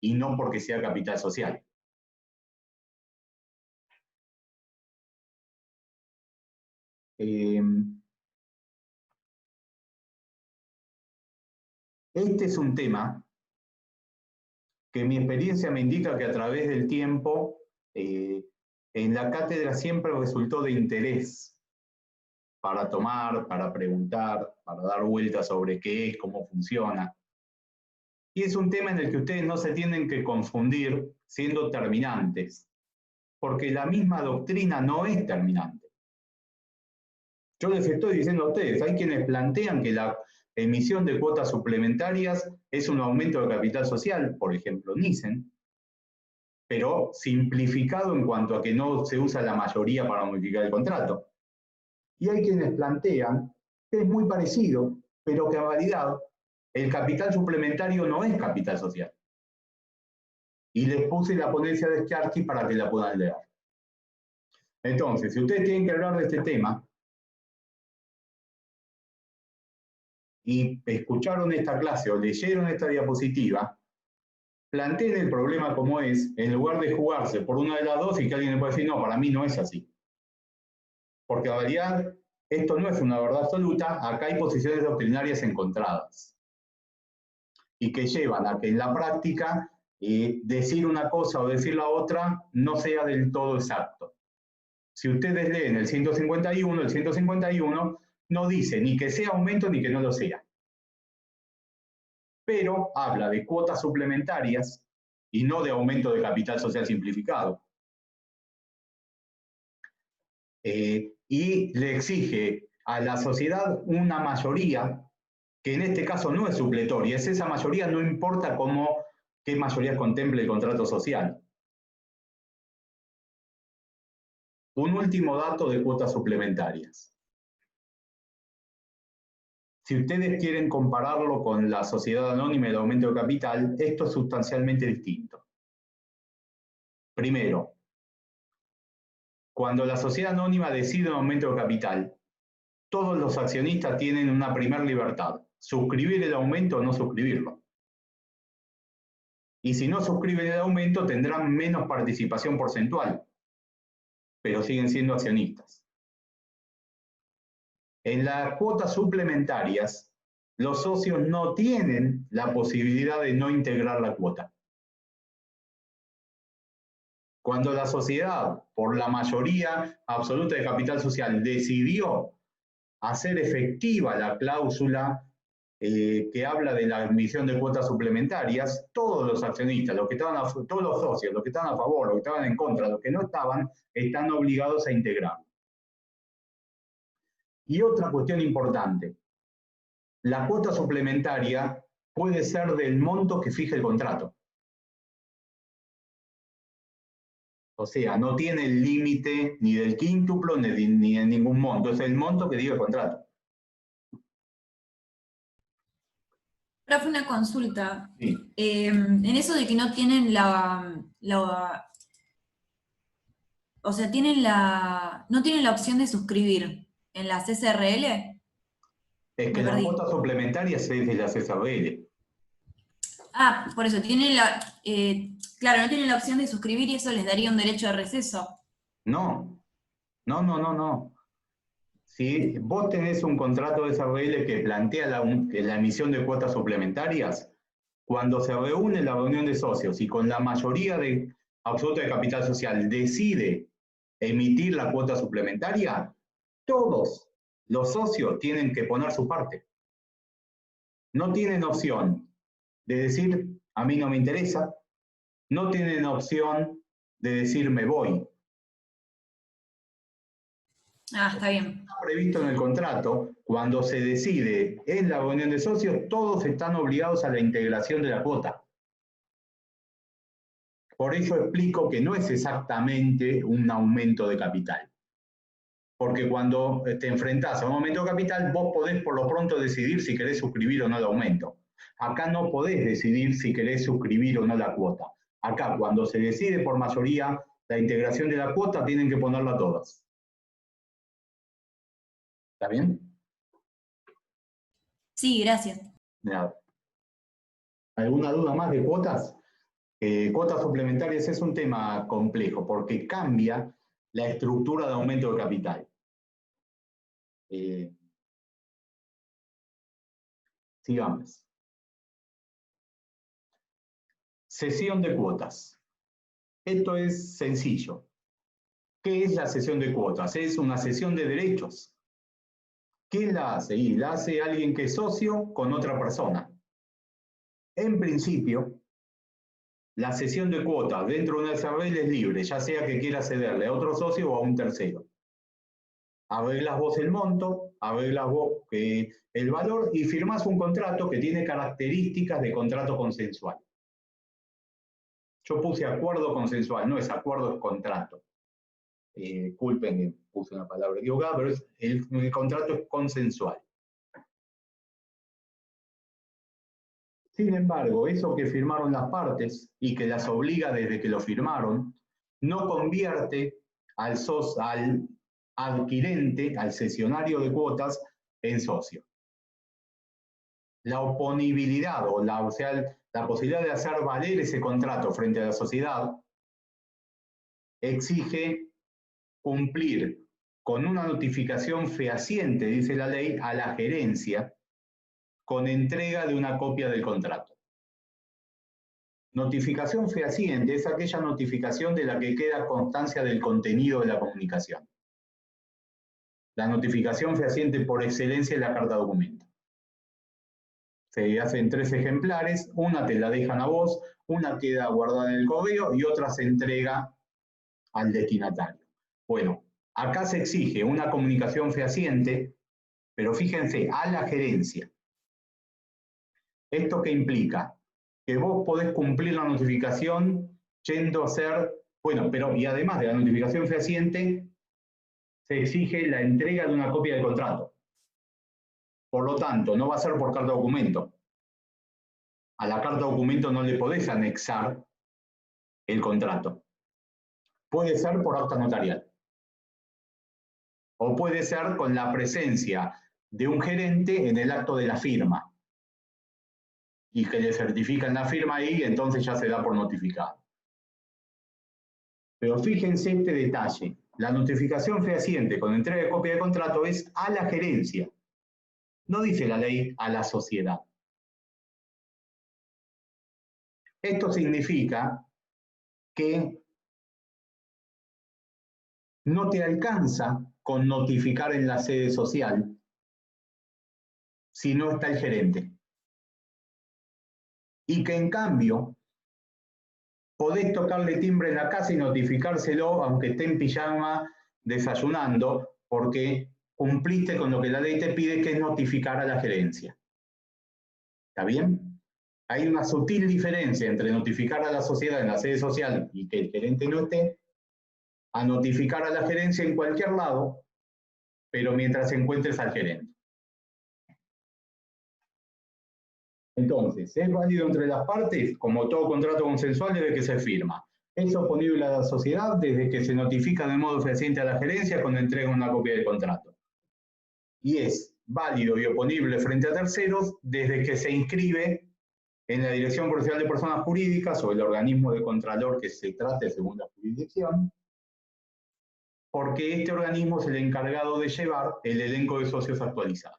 y no porque sea capital social. Este es un tema que mi experiencia me indica que a través del tiempo en la cátedra siempre resultó de interés para tomar, para preguntar, para dar vueltas sobre qué es, cómo funciona. Y es un tema en el que ustedes no se tienen que confundir siendo terminantes, porque la misma doctrina no es terminante. Yo les estoy diciendo a ustedes, hay quienes plantean que la emisión de cuotas suplementarias es un aumento de capital social, por ejemplo, Nissen, pero simplificado en cuanto a que no se usa la mayoría para modificar el contrato. Y hay quienes plantean que es muy parecido, pero que en realidad el capital suplementario no es capital social. Y les puse la ponencia de Schiarsky para que la puedan leer. Entonces, si ustedes tienen que hablar de este tema y escucharon esta clase o leyeron esta diapositiva, planteen el problema como es, en lugar de jugarse por una de las dos y que alguien le pueda decir, no, para mí no es así. Porque en realidad esto no es una verdad absoluta, acá hay posiciones doctrinarias encontradas. Y que llevan a que en la práctica decir una cosa o decir la otra no sea del todo exacto. Si ustedes leen el 151 no dice ni que sea aumento ni que no lo sea. Pero habla de cuotas suplementarias y no de aumento de capital social simplificado. Y le exige a la sociedad una mayoría que en este caso no es supletoria, es esa mayoría, no importa qué mayoría contemple el contrato social. Un último dato de cuotas suplementarias. Si ustedes quieren compararlo con la sociedad anónima y el aumento de capital, esto es sustancialmente distinto. Primero, cuando la sociedad anónima decide un aumento de capital, todos los accionistas tienen una primera libertad, suscribir el aumento o no suscribirlo. Y si no suscriben el aumento, tendrán menos participación porcentual, pero siguen siendo accionistas. En las cuotas suplementarias, los socios no tienen la posibilidad de no integrar la cuota. Cuando la sociedad, por la mayoría absoluta de capital social, decidió hacer efectiva la cláusula que habla de la emisión de cuotas suplementarias, todos los accionistas, todos los socios, los que estaban a favor, los que estaban en contra, los que no estaban, están obligados a integrarlo. Y otra cuestión importante, la cuota suplementaria puede ser del monto que fije el contrato. O sea, no tiene el límite ni del quíntuplo ni de ningún monto, es el monto que diga el contrato. Profe, una consulta. Sí. En eso de que no tienen o sea, no tienen la opción de suscribir en las SRL. Es que la cuota suplementaria es de la SRL. Ah, por eso, claro, no tienen la opción de suscribir y eso les daría un derecho de receso. No. Si vos tenés un contrato de SRL que plantea la emisión de cuotas suplementarias, cuando se reúne la reunión de socios y con la mayoría absoluta de capital social decide emitir la cuota suplementaria, todos los socios tienen que poner su parte. No tienen opción de decir, a mí no me interesa, no tienen opción de decir, me voy. Ah, está bien. Está previsto en el contrato, cuando se decide en la reunión de socios, todos están obligados a la integración de la cuota. Por eso explico que no es exactamente un aumento de capital. Porque cuando te enfrentás a un aumento de capital, vos podés por lo pronto decidir si querés suscribir o no el aumento. Acá no podés decidir si querés suscribir o no la cuota. Acá, cuando se decide por mayoría la integración de la cuota, tienen que ponerla todas. ¿Está bien? Sí, gracias. Nada. ¿Alguna duda más de cuotas? Cuotas suplementarias es un tema complejo porque cambia la estructura de aumento de capital. Sigamos. Cesión de cuotas. Esto es sencillo. ¿Qué es la cesión de cuotas? Es una cesión de derechos. ¿Quién la hace? Y la hace alguien que es socio con otra persona. En principio, la cesión de cuotas dentro de una SRL es libre, ya sea que quiera cederle a otro socio o a un tercero. Arreglas vos el monto, arreglas vos el valor y firmás un contrato que tiene características de contrato consensual. Yo puse acuerdo consensual, no es acuerdo, es contrato. Culpen que puse una palabra equivocada, pero el contrato es consensual. Sin embargo, eso que firmaron las partes y que las obliga desde que lo firmaron, no convierte al adquirente, al cesionario de cuotas, en socio. La oponibilidad, o sea, la posibilidad de hacer valer ese contrato frente a la sociedad, exige cumplir con una notificación fehaciente, dice la ley, a la gerencia, con entrega de una copia del contrato. Notificación fehaciente es aquella notificación de la que queda constancia del contenido de la comunicación. La notificación fehaciente por excelencia es la carta documento. Se hacen 3 ejemplares, una te la dejan a vos, una queda guardada en el correo y otra se entrega al destinatario. Bueno, acá se exige una comunicación fehaciente, pero fíjense, a la gerencia. ¿Esto qué implica? Que vos podés cumplir la notificación yendo a hacer, bueno, pero y además de la notificación fehaciente, se exige la entrega de una copia del contrato. Por lo tanto, no va a ser por carta documento. A la carta documento no le podés anexar el contrato. Puede ser por acta notarial. O puede ser con la presencia de un gerente en el acto de la firma. Y que le certifican la firma ahí, y entonces ya se da por notificado. Pero fíjense este detalle. La notificación fehaciente con entrega de copia de contrato es a la gerencia. No dice la ley a la sociedad. Esto significa que no te alcanza con notificar en la sede social si no está el gerente. Y que en cambio podés tocarle timbre en la casa y notificárselo aunque esté en pijama desayunando, porque cumpliste con lo que la ley te pide, que es notificar a la gerencia. ¿Está bien? Hay una sutil diferencia entre notificar a la sociedad en la sede social y que el gerente no esté, a notificar a la gerencia en cualquier lado, pero mientras encuentres al gerente. Entonces, ¿es válido entre las partes? Como todo contrato consensual, desde que se firma. Es oponible a la sociedad desde que se notifica de modo fehaciente a la gerencia cuando entrega una copia del contrato. Y es válido y oponible frente a terceros desde que se inscribe en la Dirección Provincial de Personas Jurídicas o el organismo de contralor que se trate según la jurisdicción, porque este organismo es el encargado de llevar el elenco de socios actualizado.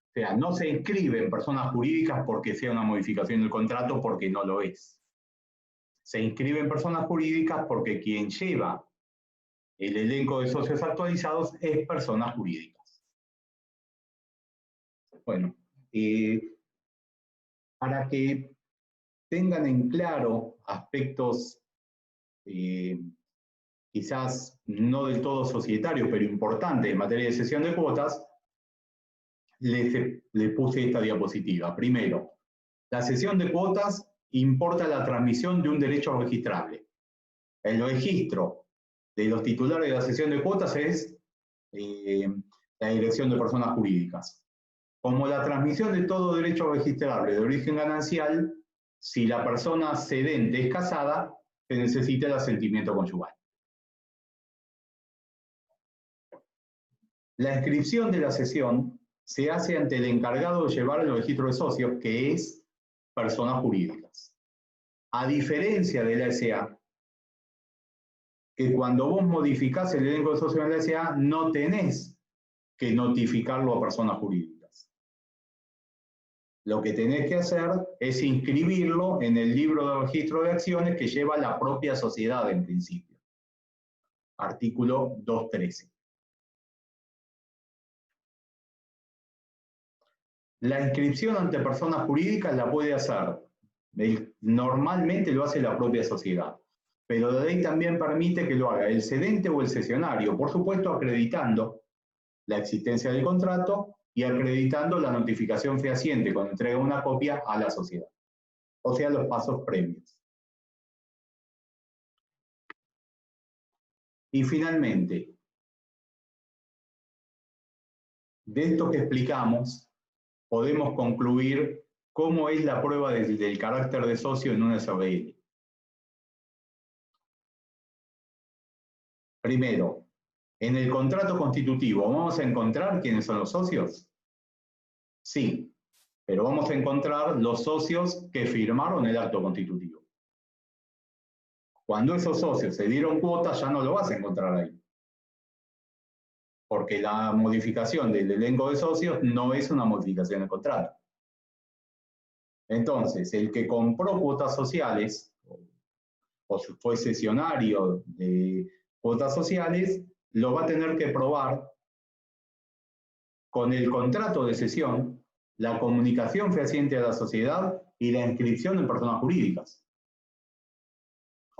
O sea, no se inscribe en personas jurídicas porque sea una modificación del contrato, porque no lo es. Se inscribe en personas jurídicas porque quien lleva el elenco de socios actualizados es personas jurídicas. Bueno, para que tengan en claro aspectos quizás no del todo societarios, pero importantes en materia de cesión de cuotas, les puse esta diapositiva. Primero, la cesión de cuotas importa la transmisión de un derecho registrable. El registro de los titulares de la cesión de cuotas es la Dirección de Personas Jurídicas. Como la transmisión de todo derecho registrable de origen ganancial, si la persona cedente es casada, se necesita el asentimiento conyugal. La inscripción de la cesión se hace ante el encargado de llevar el registro de socios, que es personas jurídicas. A diferencia de la S.A., que cuando vos modificás el elenco de socios en la S.A., no tenés que notificarlo a personas jurídicas. Lo que tenés que hacer es inscribirlo en el libro de registro de acciones que lleva la propia sociedad en principio. Artículo 213. La inscripción ante personas jurídicas la puede hacer, normalmente lo hace la propia sociedad, pero la ley también permite que lo haga el cedente o el cesionario, por supuesto acreditando la existencia del contrato y acreditando la notificación fehaciente con entrega de una copia a la sociedad, o sea, los pasos previos. Y finalmente, de esto que explicamos, podemos concluir cómo es la prueba del carácter de socio en una SRL. Primero, en el contrato constitutivo, ¿vamos a encontrar quiénes son los socios? Sí, pero vamos a encontrar los socios que firmaron el acto constitutivo. Cuando esos socios se dieron cuota, ya no lo vas a encontrar ahí. Porque la modificación del elenco de socios no es una modificación del contrato. Entonces, el que compró cuotas sociales, o si fue cesionario de cuotas sociales, lo va a tener que probar con el contrato de cesión, la comunicación fehaciente a la sociedad y la inscripción en personas jurídicas.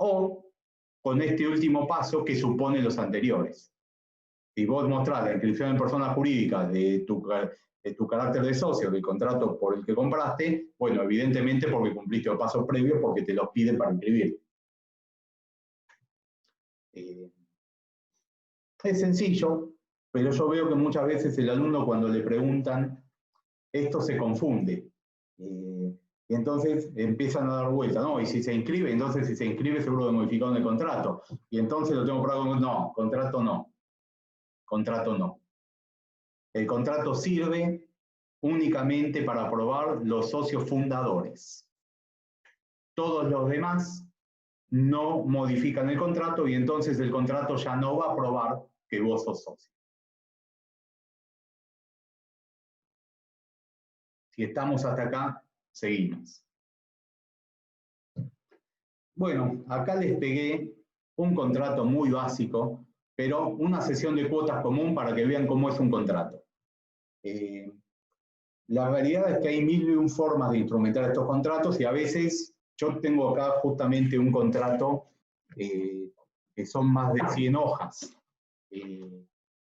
O con este último paso que supone los anteriores. Si vos mostrás la inscripción en personas jurídicas de tu carácter de socio, del contrato por el que compraste, bueno, evidentemente porque cumpliste los pasos previos, porque te los piden para inscribir. Es sencillo, pero yo veo que muchas veces el alumno cuando le preguntan, esto se confunde. Y entonces empiezan a dar vuelta, ¿no? Y si se inscribe, entonces si se inscribe seguro que modificaron el contrato. Y entonces lo tengo probado con... No, contrato no. Contrato no. El contrato sirve únicamente para aprobar los socios fundadores. Todos los demás no modifican el contrato y entonces el contrato ya no va a aprobar que vos sos socio. Si estamos hasta acá, seguimos. Bueno, acá les pegué un contrato muy básico, pero una sesión de cuotas común para que vean cómo es un contrato. La realidad es que hay mil y un formas de instrumentar estos contratos y a veces yo tengo acá justamente un contrato que son más de 100 hojas.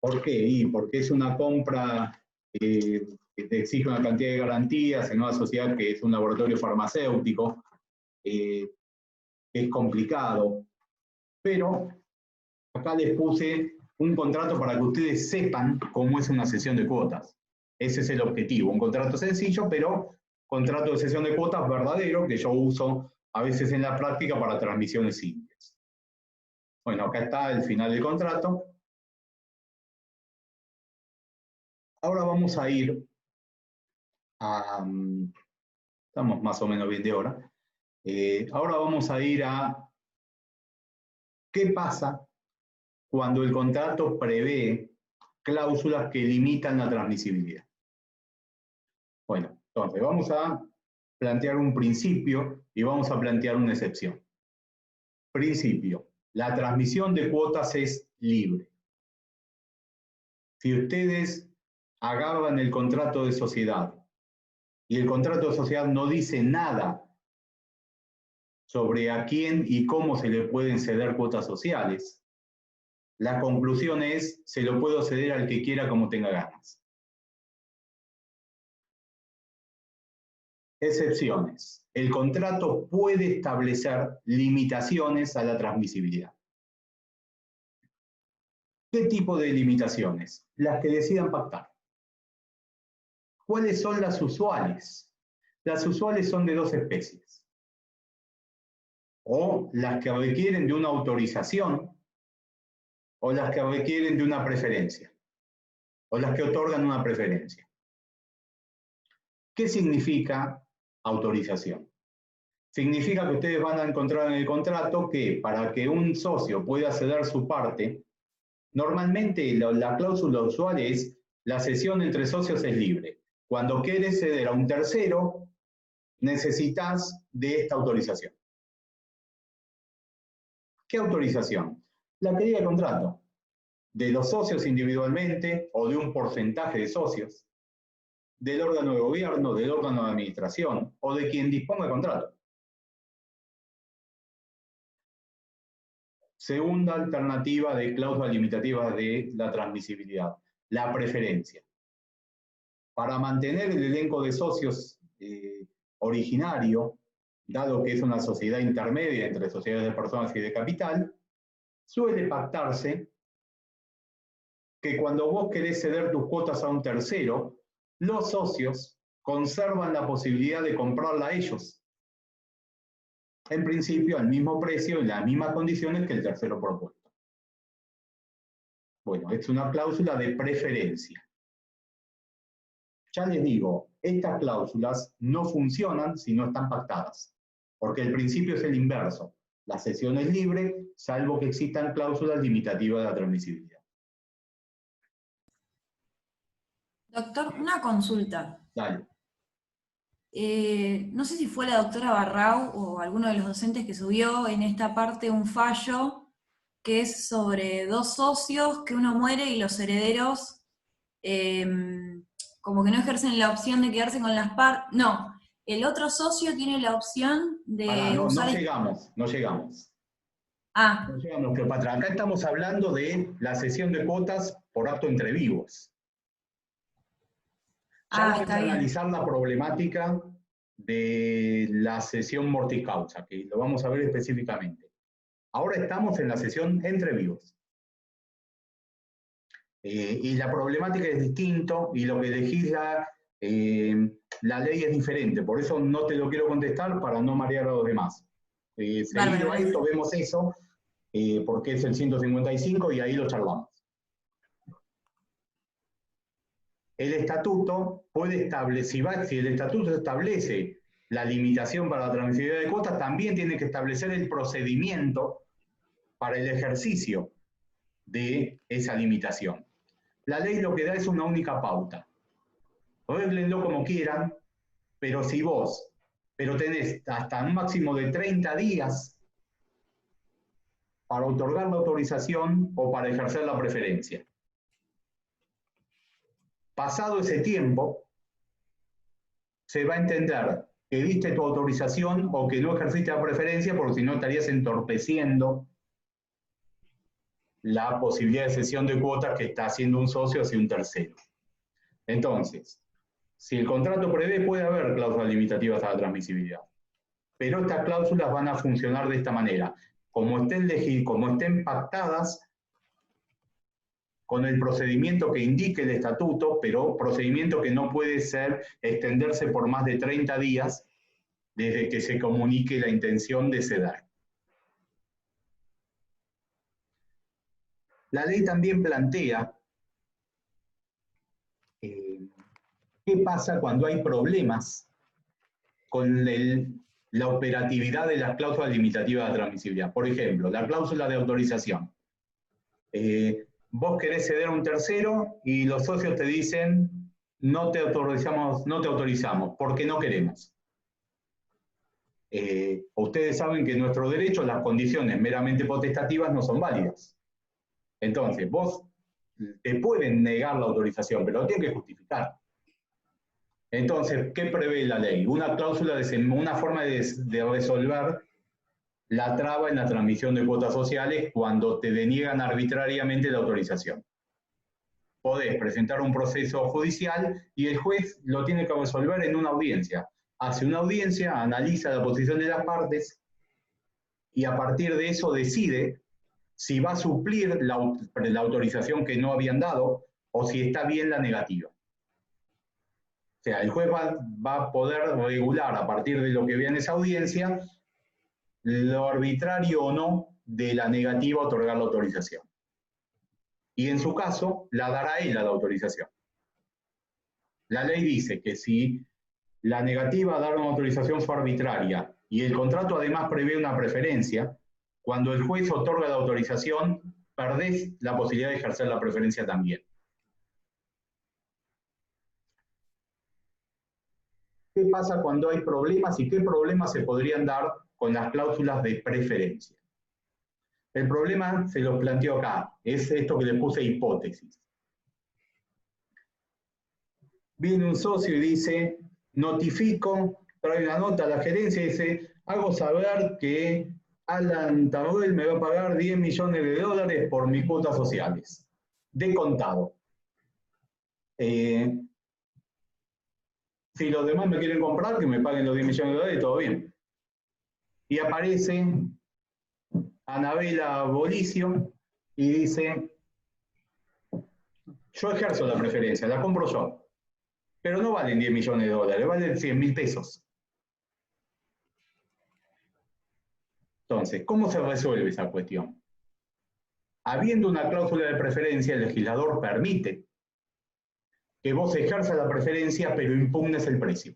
¿Por qué? Porque es una compra que te exige una cantidad de garantías en una sociedad que es un laboratorio farmacéutico. Es complicado, pero acá les puse un contrato para que ustedes sepan cómo es una sesión de cuotas. Ese es el objetivo, un contrato sencillo, pero contrato de sesión de cuotas verdadero, que yo uso a veces en la práctica para transmisiones simples. Bueno, acá está el final del contrato. Ahora vamos a ir a... Estamos más o menos bien de hora. Ahora vamos a ir a qué pasa cuando el contrato prevé cláusulas que limitan la transmisibilidad. Bueno, entonces vamos a plantear un principio y vamos a plantear una excepción. Principio, la transmisión de cuotas es libre. Si ustedes agarran el contrato de sociedad y el contrato de sociedad no dice nada sobre a quién y cómo se le pueden ceder cuotas sociales, la conclusión es, se lo puedo ceder al que quiera como tenga ganas. Excepciones. El contrato puede establecer limitaciones a la transmisibilidad. ¿Qué tipo de limitaciones? Las que decidan pactar. ¿Cuáles son las usuales? Las usuales son de dos especies. O las que requieren de una autorización, o las que requieren de una preferencia, o las que otorgan una preferencia. ¿Qué significa autorización? Significa que ustedes van a encontrar en el contrato que para que un socio pueda ceder su parte, normalmente la cláusula usual es la cesión entre socios es libre. Cuando quieres ceder a un tercero, necesitas de esta autorización. ¿Qué autorización? La que diga el contrato. De los socios individualmente o de un porcentaje de socios. del órgano de gobierno, del órgano de administración o de quien disponga el contrato. Segunda alternativa de cláusula limitativa de la transmisibilidad, la preferencia. Para mantener el elenco de socios originario, dado que es una sociedad intermedia entre sociedades de personas y de capital, suele pactarse que cuando vos querés ceder tus cuotas a un tercero, los socios conservan la posibilidad de comprarla a ellos. En principio, al mismo precio y las mismas condiciones que el tercero propuesto. Bueno, es una cláusula de preferencia. Ya les digo, estas cláusulas no funcionan si no están pactadas, porque el principio es el inverso. La cesión es libre, salvo que existan cláusulas limitativas de la transmisibilidad. Doctor, una consulta. Dale. No sé si fue la doctora Barrau o alguno de los docentes que subió en esta parte un fallo que es sobre dos socios, que uno muere y los herederos como que no ejercen la opción de quedarse con las partes. No, el otro socio tiene la opción de No usar... llegamos. Ah, No llegamos, Cleopatra. Acá estamos hablando de la cesión de cuotas por acto entre vivos. Ya vamos está a bien. analizar la problemática de la cesión mortis causa, que lo vamos a ver específicamente. Ahora estamos en la cesión entre vivos. Y la problemática es distinto y lo que legisla la ley es diferente. Por eso no te lo quiero contestar para no marear a los demás. Seguido a esto vemos eso, porque es el 155 y ahí lo charlamos. El estatuto puede establecer, si el estatuto establece la limitación para la transmisibilidad de cuotas, también tiene que establecer el procedimiento para el ejercicio de esa limitación. La ley lo que da es una única pauta. Arréglenlo como quieran, pero tenés hasta un máximo de 30 días para otorgar la autorización o para ejercer la preferencia. Pasado ese tiempo, se va a entender que diste tu autorización o que no ejerciste la preferencia, porque si no estarías entorpeciendo la posibilidad de cesión de cuotas que está haciendo un socio hacia un tercero. Entonces, si el contrato prevé, puede haber cláusulas limitativas a la transmisibilidad. Pero estas cláusulas van a funcionar de esta manera. Como estén pactadas con el procedimiento que indique el estatuto, pero procedimiento que no puede extenderse por más de 30 días desde que se comunique la intención de ceder. La ley también plantea qué pasa cuando hay problemas con la operatividad de las cláusulas limitativas de transmisibilidad. Por ejemplo, la cláusula de autorización. Vos querés ceder a un tercero y los socios te dicen no te autorizamos porque no queremos. Ustedes saben que en nuestro derecho las condiciones meramente potestativas no son válidas. Entonces, vos te pueden negar la autorización, pero lo tienen que justificar. Entonces, ¿qué prevé la ley? Una cláusula, una forma de resolver la traba en la transmisión de cuotas sociales cuando te deniegan arbitrariamente la autorización. Podés presentar un proceso judicial y el juez lo tiene que resolver en una audiencia. Hace una audiencia, analiza la posición de las partes y a partir de eso decide si va a suplir la autorización que no habían dado o si está bien la negativa. O sea, el juez va a poder regular a partir de lo que vea en esa audiencia lo arbitrario o no de la negativa a otorgar la autorización. Y en su caso, la dará él a la autorización. La ley dice que si la negativa a dar una autorización fue arbitraria y el contrato además prevé una preferencia, cuando el juez otorga la autorización, perdés la posibilidad de ejercer la preferencia también. ¿Qué pasa cuando hay problemas y qué problemas se podrían dar con las cláusulas de preferencia? El problema, se lo planteo acá, es esto que le puse hipótesis. Viene un socio y dice, notifico, trae una nota a la gerencia y dice, hago saber que Alan Taruel me va a pagar 10 millones de dólares por mis cuotas sociales, de contado. Si los demás me quieren comprar, que me paguen los 10 millones de dólares, todo bien. Y aparece Anabela Bolicio y dice, yo ejerzo la preferencia, la compro yo, pero no valen 10 millones de dólares, valen 100.000 pesos. Entonces, ¿cómo se resuelve esa cuestión? Habiendo una cláusula de preferencia, el legislador permite que vos ejerzas la preferencia, pero impugnes el precio.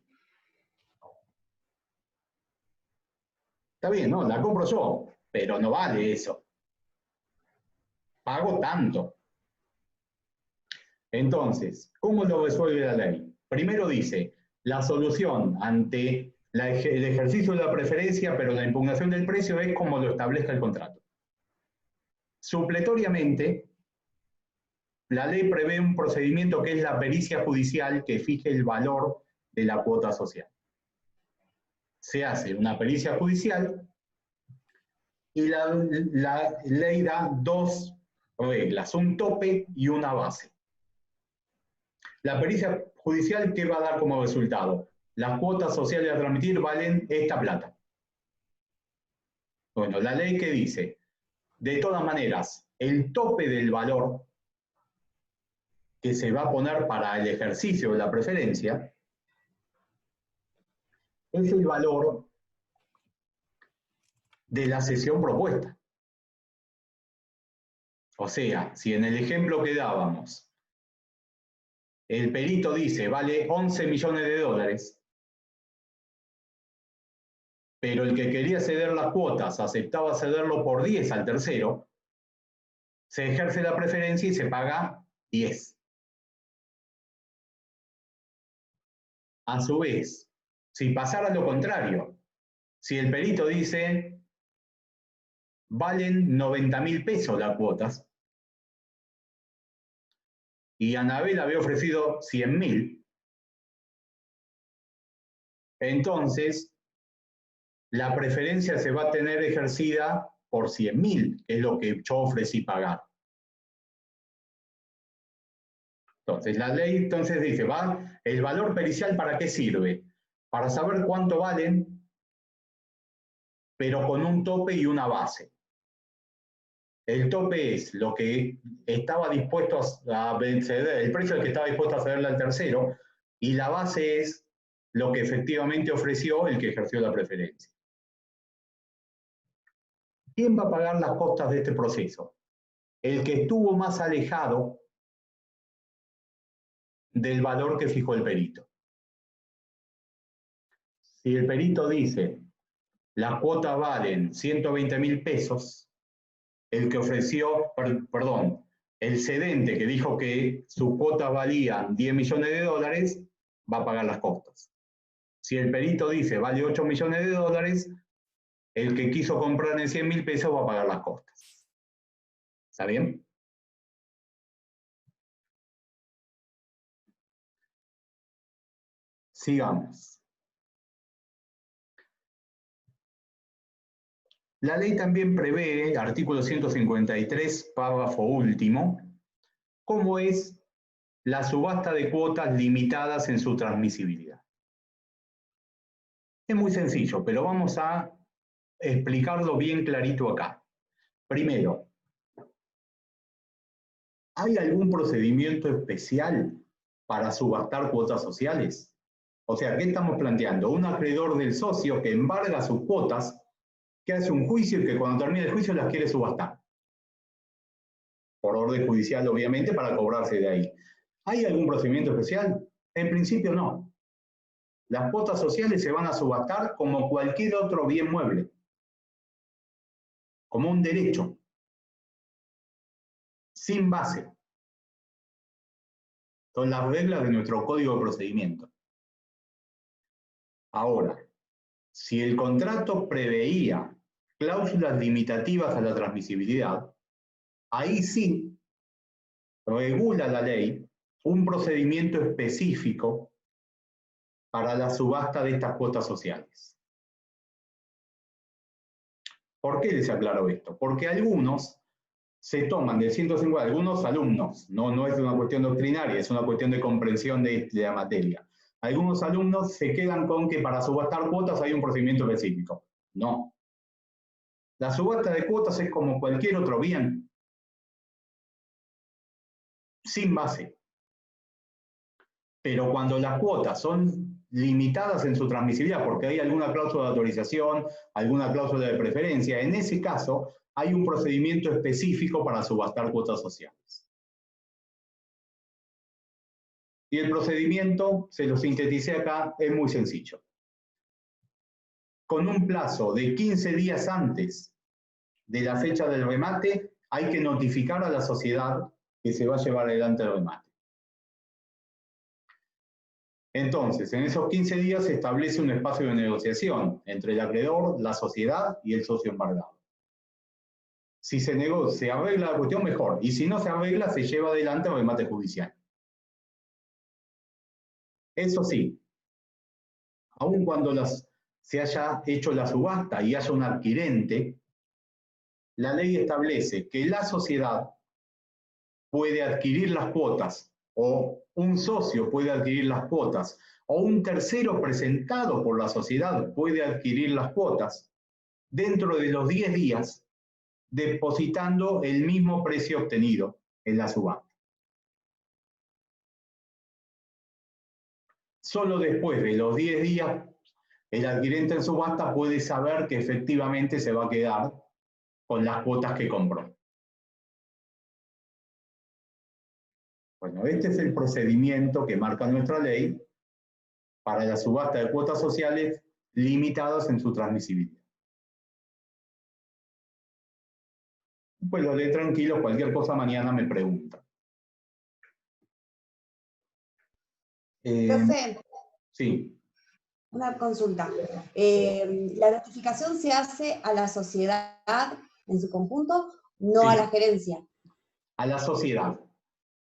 Está bien, ¿no? La compro yo, pero no vale eso. Pago tanto. Entonces, ¿cómo lo resuelve la ley? Primero dice, la solución ante el ejercicio de la preferencia, pero la impugnación del precio es como lo establezca el contrato. Supletoriamente, la ley prevé un procedimiento que es la pericia judicial que fije el valor de la cuota social. Se hace una pericia judicial y la ley da dos reglas, un tope y una base. La pericia judicial, ¿qué va a dar como resultado? Las cuotas sociales a transmitir valen esta plata. Bueno, la ley que dice, de todas maneras, el tope del valor que se va a poner para el ejercicio de la preferencia es el valor de la cesión propuesta. O sea, si en el ejemplo que dábamos, el perito dice, vale 11 millones de dólares, pero el que quería ceder las cuotas aceptaba cederlo por 10 al tercero, se ejerce la preferencia y se paga 10. A su vez, si pasara lo contrario, si el perito dice, valen 90.000 pesos las cuotas, y Anabel había ofrecido 100.000, entonces la preferencia se va a tener ejercida por 100.000, que es lo que yo ofrecí pagar. Entonces, la ley dice, ¿el valor pericial para qué sirve? Para saber cuánto valen, pero con un tope y una base. El tope es lo que estaba dispuesto a ceder, el precio al que estaba dispuesto a cederle al tercero, y la base es lo que efectivamente ofreció el que ejerció la preferencia. ¿Quién va a pagar las costas de este proceso? El que estuvo más alejado del valor que fijó el perito. Si el perito dice, las cuotas valen 120.000 pesos, el que ofreció, perdón, el cedente que dijo que sus cuotas valían 10 millones de dólares, va a pagar las costas. Si el perito dice vale 8 millones de dólares, el que quiso comprar en 100.000 pesos va a pagar las costas. ¿Está bien? Sigamos. La ley también prevé, artículo 153, párrafo último, cómo es la subasta de cuotas limitadas en su transmisibilidad. Es muy sencillo, pero vamos a explicarlo bien clarito acá. Primero, ¿hay algún procedimiento especial para subastar cuotas sociales? O sea, ¿qué estamos planteando? Un acreedor del socio que embarga sus cuotas, que hace un juicio y que cuando termine el juicio las quiere subastar. Por orden judicial, obviamente, para cobrarse de ahí. ¿Hay algún procedimiento especial? En principio no. Las cuotas sociales se van a subastar como cualquier otro bien mueble, como un derecho, sin base. Son las reglas de nuestro código de procedimiento. Ahora, si el contrato preveía cláusulas limitativas a la transmisibilidad, ahí sí regula la ley un procedimiento específico para la subasta de estas cuotas sociales. ¿Por qué les aclaro esto? Porque algunos se toman de 150, algunos alumnos, no es una cuestión doctrinaria, es una cuestión de comprensión de la materia. Algunos alumnos se quedan con que para subastar cuotas hay un procedimiento específico. No. La subasta de cuotas es como cualquier otro bien, sin base. Pero cuando las cuotas son limitadas en su transmisibilidad, porque hay alguna cláusula de autorización, alguna cláusula de preferencia, en ese caso hay un procedimiento específico para subastar cuotas sociales. Y el procedimiento, se lo sinteticé acá, es muy sencillo. Con un plazo de 15 días antes de la fecha del remate, hay que notificar a la sociedad que se va a llevar adelante el remate. Entonces, en esos 15 días se establece un espacio de negociación entre el acreedor, la sociedad y el socio embargado. Si se arregla la cuestión, mejor. Y si no se arregla, se lleva adelante el remate judicial. Eso sí, aun cuando se haya hecho la subasta y haya un adquirente, la ley establece que la sociedad puede adquirir las cuotas, o un socio puede adquirir las cuotas, o un tercero presentado por la sociedad puede adquirir las cuotas dentro de los 10 días, depositando el mismo precio obtenido en la subasta. Solo después de los 10 días, el adquirente en subasta puede saber que efectivamente se va a quedar con las cuotas que compró. Bueno, este es el procedimiento que marca nuestra ley para la subasta de cuotas sociales limitadas en su transmisibilidad. Pues lo leí tranquilo, cualquier cosa mañana me pregunta. Profe, Sí. una consulta. ¿La notificación se hace a la sociedad en su conjunto, no Sí. a la gerencia? A la sociedad.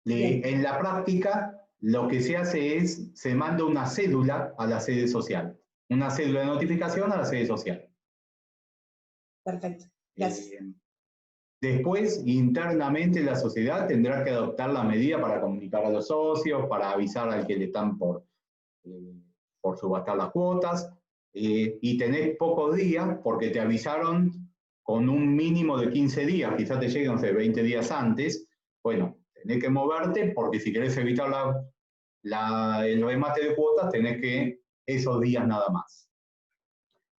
En la práctica, lo que se hace es, se manda una cédula a la sede social. Una cédula de notificación a la sede social. Perfecto, gracias. Después, internamente, la sociedad tendrá que adoptar la medida para comunicar a los socios, para avisar al que le están por subastar las cuotas, y tenés pocos días porque te avisaron con un mínimo de 15 días, quizás te lleguen, no sé, 20 días antes. Bueno, tenés que moverte porque si querés evitar el remate de cuotas, tenés que esos días nada más.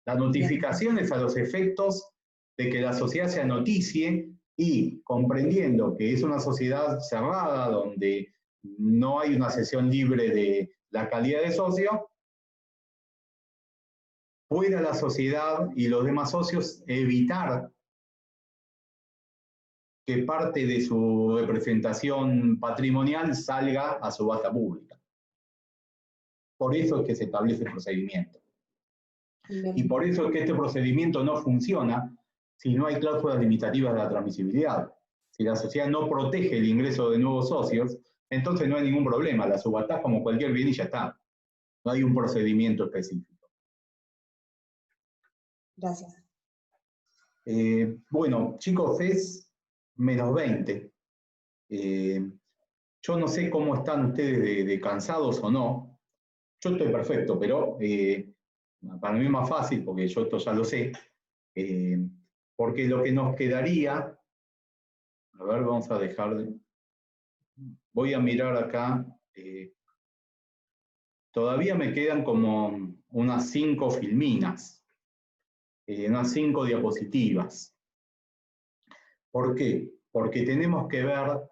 La notificación es a los efectos de que la sociedad se anoticie y, comprendiendo que es una sociedad cerrada donde no hay una cesión libre de la calidad de socio, pueda la sociedad y los demás socios evitar que parte de su representación patrimonial salga a subasta pública. Por eso es que se establece el procedimiento. Y por eso es que este procedimiento no funciona si no hay cláusulas limitativas de la transmisibilidad. Si la sociedad no protege el ingreso de nuevos socios, entonces no hay ningún problema. La subastás como cualquier bien y ya está. No hay un procedimiento específico. Gracias. Bueno, chicos, es -20. Yo no sé cómo están ustedes de cansados o no. Yo estoy perfecto, pero para mí es más fácil, porque yo esto ya lo sé. Porque lo que nos quedaría, a ver, vamos a dejar de... Voy a mirar acá. Todavía me quedan como unas 5 filminas, unas 5 diapositivas. ¿Por qué? Porque tenemos que ver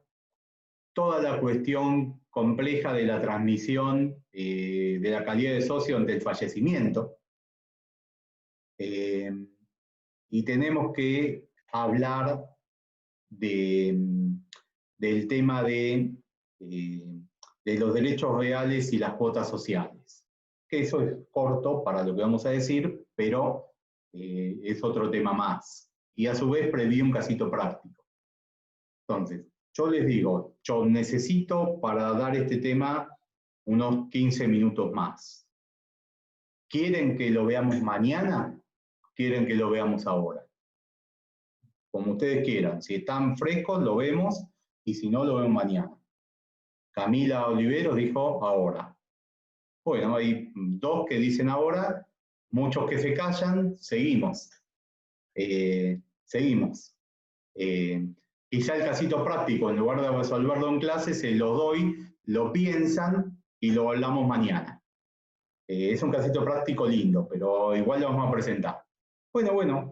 toda la cuestión compleja de la transmisión de la calidad de socio ante el fallecimiento. Y tenemos que hablar del tema de los derechos reales y las cuotas sociales. Que eso es corto para lo que vamos a decir, pero es otro tema más. Y a su vez preví un casito práctico. Entonces, yo les digo, yo necesito para dar este tema unos 15 minutos más. ¿Quieren que lo veamos mañana? ¿Quieren que lo veamos ahora? Como ustedes quieran. Si están frescos, lo vemos, y si no, lo vemos mañana. Camila Oliveros dijo ahora. Bueno, hay dos que dicen ahora, muchos que se callan, seguimos. Seguimos. Quizá el casito práctico, en lugar de resolverlo en clase, se lo doy, lo piensan y lo hablamos mañana. Es un casito práctico lindo, pero igual lo vamos a presentar. Bueno,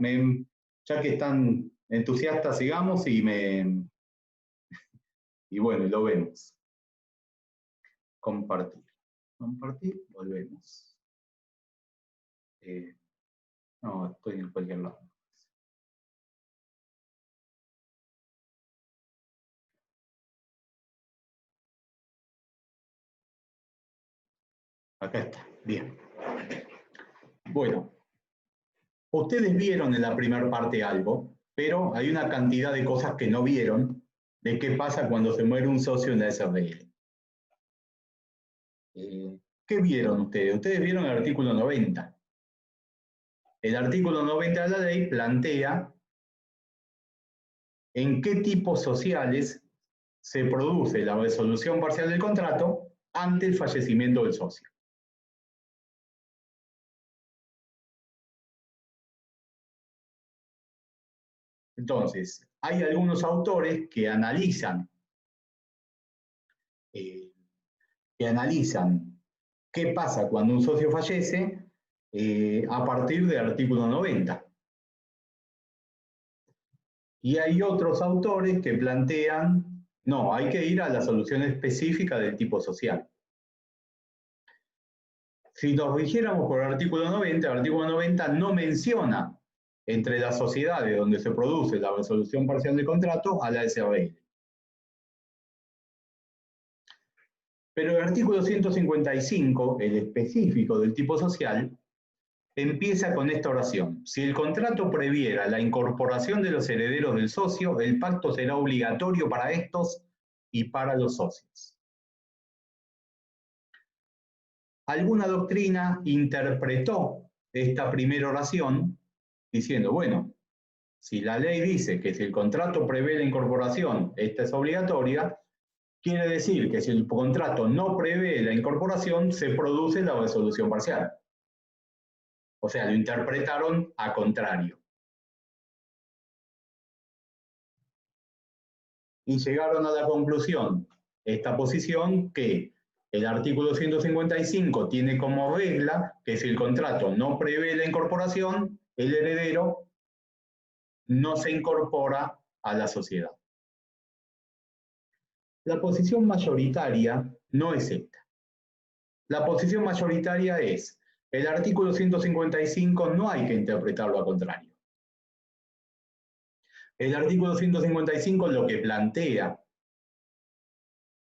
ya que están entusiastas, sigamos y bueno, lo vemos. Compartir. Compartir, volvemos. No, estoy en cualquier lado. Acá está, bien. Bueno, ustedes vieron en la primera parte algo, pero hay una cantidad de cosas que no vieron de qué pasa cuando se muere un socio en la SRL. ¿Qué vieron ustedes? Ustedes vieron el artículo 90. El artículo 90 de la ley plantea en qué tipos sociales se produce la resolución parcial del contrato ante el fallecimiento del socio. Entonces, hay algunos autores que analizan qué pasa cuando un socio fallece a partir del artículo 90. Y hay otros autores que plantean, no, hay que ir a la solución específica del tipo social. Si nos rigiéramos por el artículo 90 no menciona entre las sociedades donde se produce la resolución parcial del contrato a la SRL. Pero el artículo 155, el específico del tipo social, empieza con esta oración. Si el contrato previera la incorporación de los herederos del socio, el pacto será obligatorio para estos y para los socios. Alguna doctrina interpretó esta primera oración diciendo, bueno, si la ley dice que si el contrato prevé la incorporación, esta es obligatoria, quiere decir que si el contrato no prevé la incorporación, se produce la resolución parcial. O sea, lo interpretaron a contrario. Y llegaron a la conclusión, esta posición, que el artículo 155 tiene como regla que si el contrato no prevé la incorporación, el heredero no se incorpora a la sociedad. La posición mayoritaria no es esta. La posición mayoritaria es, el artículo 155 no hay que interpretarlo a contrario. El artículo 155 lo que plantea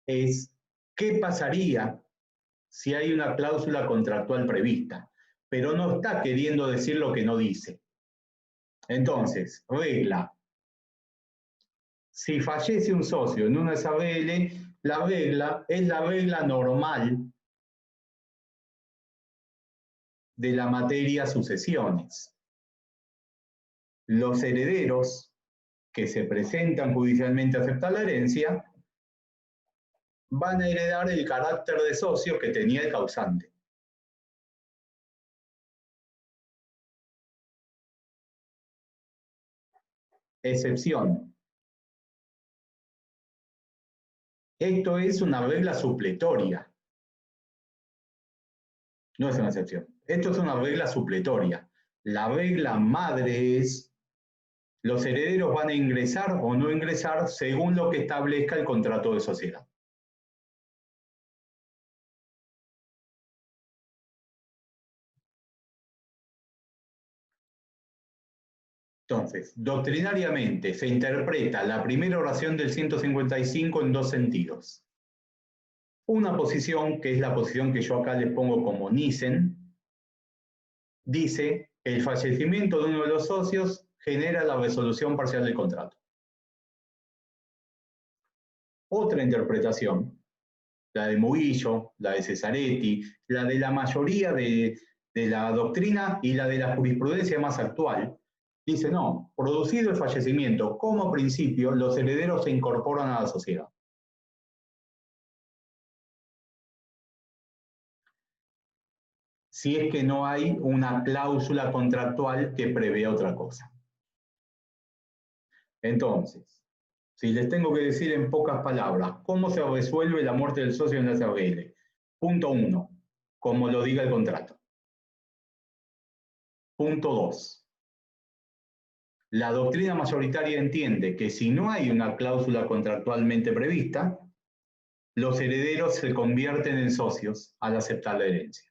es qué pasaría si hay una cláusula contractual prevista, pero no está queriendo decir lo que no dice. Entonces, regla. Si fallece un socio en una SRL, la regla es la regla normal de la materia sucesiones. Los herederos que se presentan judicialmente a aceptar la herencia van a heredar el carácter de socio que tenía el causante. Excepción. Esto es una regla supletoria. No es una excepción. Esto es una regla supletoria. La regla madre es los herederos van a ingresar o no ingresar según lo que establezca el contrato de sociedad. Entonces, doctrinariamente se interpreta la primera oración del 155 en dos sentidos. Una posición, que es la posición que yo acá les pongo como Nissen, dice el fallecimiento de uno de los socios genera la resolución parcial del contrato. otra interpretación, la de Murillo, la de Cesaretti, la de la mayoría de la doctrina y la de la jurisprudencia más actual, dice, no, producido el fallecimiento, como principio, los herederos se incorporan a la sociedad. Si es que no hay una cláusula contractual que prevea otra cosa. Entonces, si les tengo que decir en pocas palabras, ¿cómo se resuelve la muerte del socio en la SRL? Punto 1, como lo diga el contrato. Punto 2, la doctrina mayoritaria entiende que si no hay una cláusula contractualmente prevista, los herederos se convierten en socios al aceptar la herencia.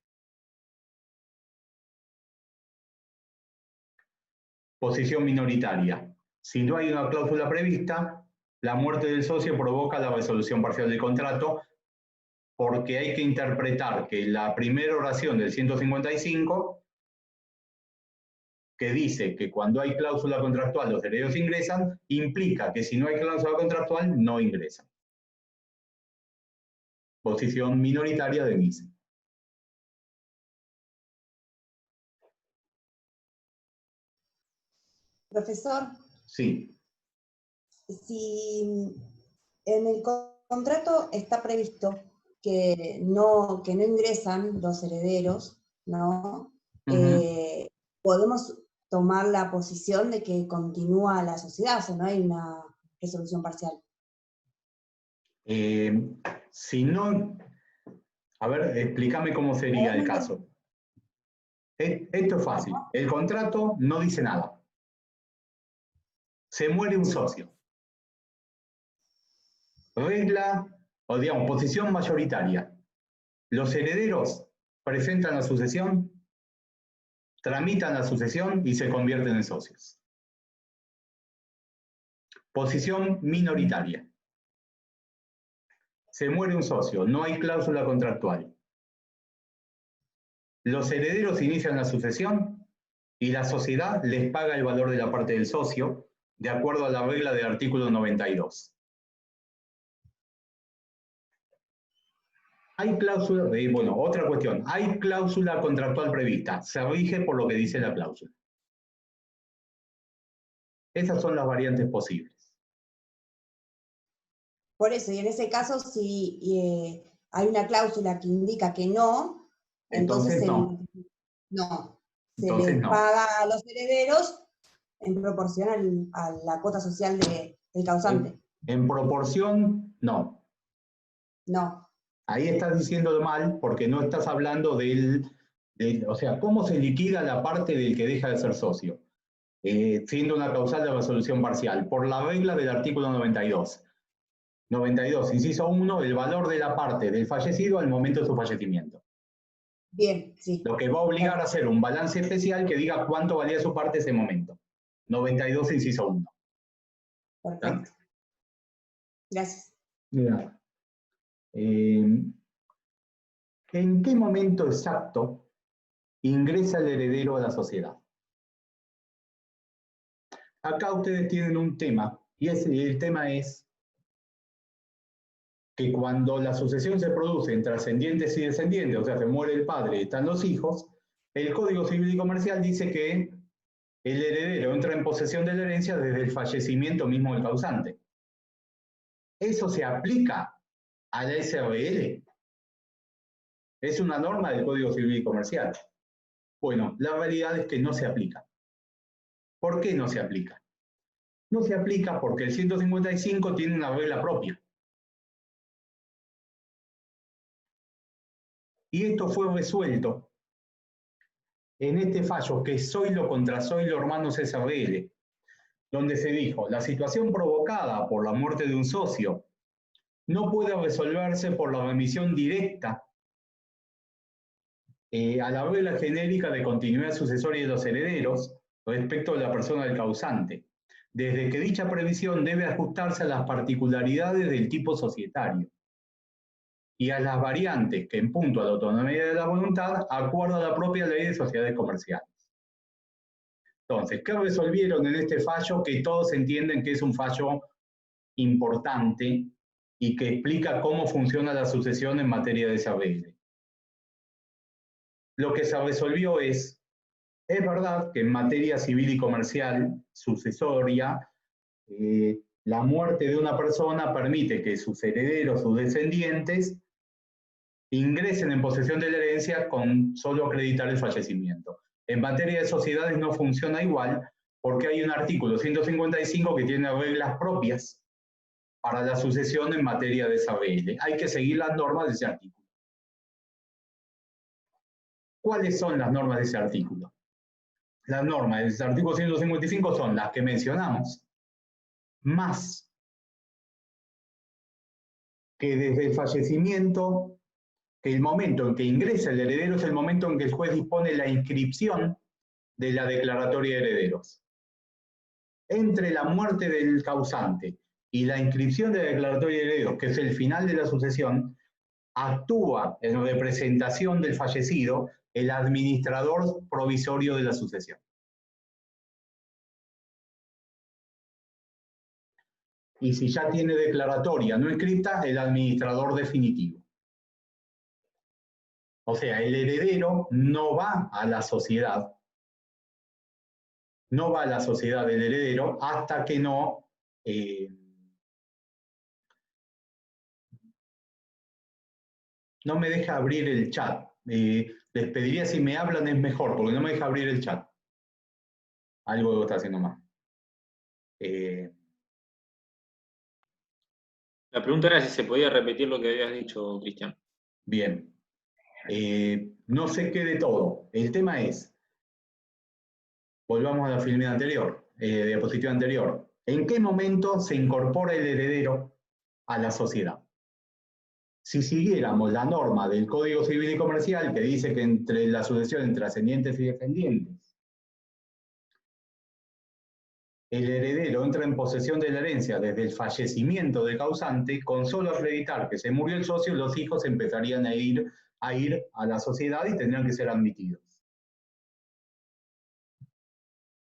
Posición minoritaria. Si no hay una cláusula prevista, la muerte del socio provoca la resolución parcial del contrato, porque hay que interpretar que la primera oración del 155, que dice que cuando hay cláusula contractual los herederos ingresan, implica que si no hay cláusula contractual no ingresan. Posición minoritaria de MISE. Profesor, Sí. si en el contrato está previsto que no ingresan los herederos, ¿no? Podemos tomar la posición de que continúa la sociedad, o sea, no hay una resolución parcial. Si no, a ver, explícame cómo sería el caso. Esto es fácil. El contrato no dice nada. Se muere un socio. Regla, o digamos, posición mayoritaria. Los herederos presentan la sucesión, tramitan la sucesión y se convierten en socios. Posición minoritaria. Se muere un socio, no hay cláusula contractual. Los herederos inician la sucesión y la sociedad les paga el valor de la parte del socio, de acuerdo a la regla del artículo 92. Hay cláusula, bueno, otra cuestión, hay cláusula contractual prevista, se rige por lo que dice la cláusula. Esas son las variantes posibles. Por eso, y en ese caso, si hay una cláusula que indica que no, entonces no. Se les paga a los herederos en proporción a la cuota social del causante. En proporción, no. No. Ahí estás diciéndolo mal porque no estás hablando o sea, ¿cómo se liquida la parte del que deja de ser socio? Siendo una causal de resolución parcial, por la regla del artículo 92. 92, inciso 1, el valor de la parte del fallecido al momento de su fallecimiento. Bien, sí. Lo que va a obligar a hacer un balance especial que diga cuánto valía su parte ese momento. 92, inciso 1. Perfecto. ¿Ah? Gracias. Mira, ¿en qué momento exacto ingresa el heredero a la sociedad? Acá ustedes tienen un tema, y el tema es que cuando la sucesión se produce entre ascendientes y descendientes, o sea, se muere el padre y están los hijos, el Código Civil y Comercial dice que el heredero entra en posesión de la herencia desde el fallecimiento mismo del causante. ¿Eso se aplica a la SRL? Es una norma del Código Civil y Comercial. Bueno, la realidad es que no se aplica. ¿Por qué no se aplica? No se aplica porque el 155 tiene una regla propia. Y esto fue resuelto en este fallo que es Zoilo contra Zoilo Hermanos SRL, donde se dijo, la situación provocada por la muerte de un socio no puede resolverse por la remisión directa a la regla genérica de continuidad sucesoria de los herederos respecto a la persona del causante, desde que dicha previsión debe ajustarse a las particularidades del tipo societario y a las variantes que en punto a la autonomía de la voluntad acuerda la propia ley de sociedades comerciales. Entonces, ¿qué resolvieron en este fallo? Que todos entienden que es un fallo importante y que explica cómo funciona la sucesión en materia de SABL. Lo que se resolvió es verdad que en materia civil y comercial sucesoria, la muerte de una persona permite que sus herederos, sus descendientes, ingresen en posesión de la herencia con solo acreditar el fallecimiento. En materia de sociedades no funciona igual porque hay un artículo 155 que tiene reglas propias para la sucesión en materia de SABL. Hay que seguir las normas de ese artículo. ¿Cuáles son las normas de ese artículo? Las normas del artículo 155 son las que mencionamos, más que desde el fallecimiento, que el momento en que ingresa el heredero es el momento en que el juez dispone la inscripción de la declaratoria de herederos. Entre la muerte del causante y la inscripción de la declaratoria de herederos, que es el final de la sucesión, actúa en representación del fallecido el administrador provisorio de la sucesión. Y si ya tiene declaratoria no inscrita, el administrador definitivo. O sea, el heredero no va a la sociedad. No va a la sociedad del heredero hasta que no no me deja abrir el chat. Les pediría si me hablan es mejor, porque no me deja abrir el chat. Algo está haciendo mal. La pregunta era si se podía repetir lo que habías dicho, Cristian. Bien. No sé qué de todo. El tema es, volvamos a la filmina anterior, diapositiva anterior. ¿En qué momento se incorpora el heredero a la sociedad? Si siguiéramos la norma del Código Civil y Comercial que dice que entre la sucesión entre ascendientes y descendientes, el heredero entra en posesión de la herencia desde el fallecimiento del causante, con solo acreditar que se murió el socio, los hijos empezarían a ir a la sociedad y tendrían que ser admitidos.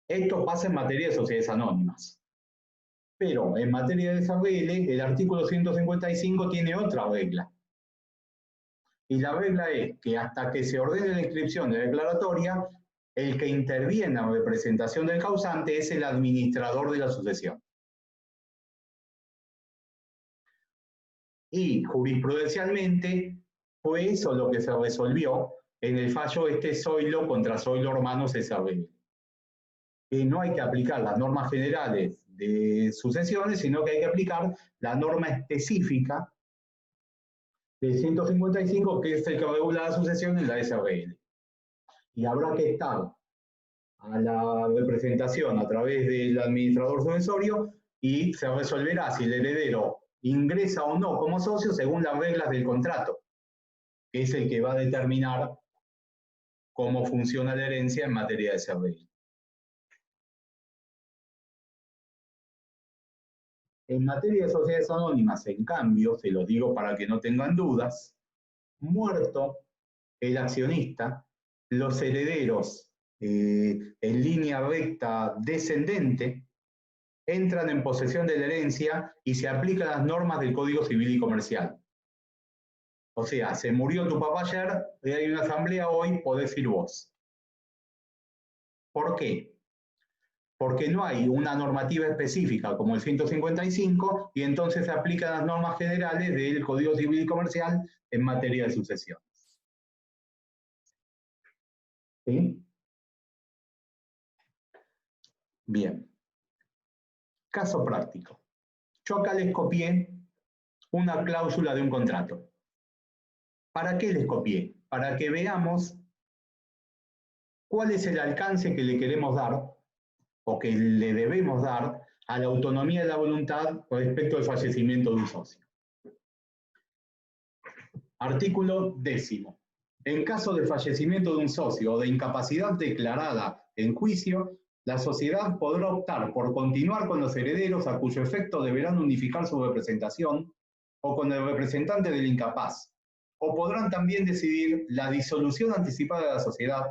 Esto pasa en materia de sociedades anónimas. Pero en materia de SABL, el artículo 155 tiene otra regla. Y la regla es que hasta que se ordene la inscripción de la declaratoria, el que interviene en representación del causante es el administrador de la sucesión. Y jurisprudencialmente fue eso lo que se resolvió en el fallo Zoilo contra Zoilo Hermanos SRL. Que no hay que aplicar las normas generales de sucesiones, sino que hay que aplicar la norma específica del 155, que es el que regula la sucesión en la SRL. Y habrá que estar a la representación a través del administrador sucesorio y se resolverá si el heredero ingresa o no como socio según las reglas del contrato, que es el que va a determinar cómo funciona la herencia en materia de SRL. En materia de sociedades anónimas, en cambio, se los digo para que no tengan dudas, muerto el accionista, los herederos en línea recta descendente entran en posesión de la herencia y se aplican las normas del Código Civil y Comercial. O sea, se murió tu papá ayer, y hay una asamblea hoy, podés ir vos. ¿Por qué? Porque no hay una normativa específica como el 155 y entonces se aplican las normas generales del Código Civil y Comercial en materia de sucesiones. ¿Sí? Bien. Caso práctico. Yo acá les copié una cláusula de un contrato. ¿Para qué les copié? Para que veamos cuál es el alcance que le queremos dar o que le debemos dar a la autonomía de la voluntad respecto al fallecimiento de un socio. Artículo 10. En caso de fallecimiento de un socio o de incapacidad declarada en juicio, la sociedad podrá optar por continuar con los herederos a cuyo efecto deberán unificar su representación o con el representante del incapaz, o podrán también decidir la disolución anticipada de la sociedad,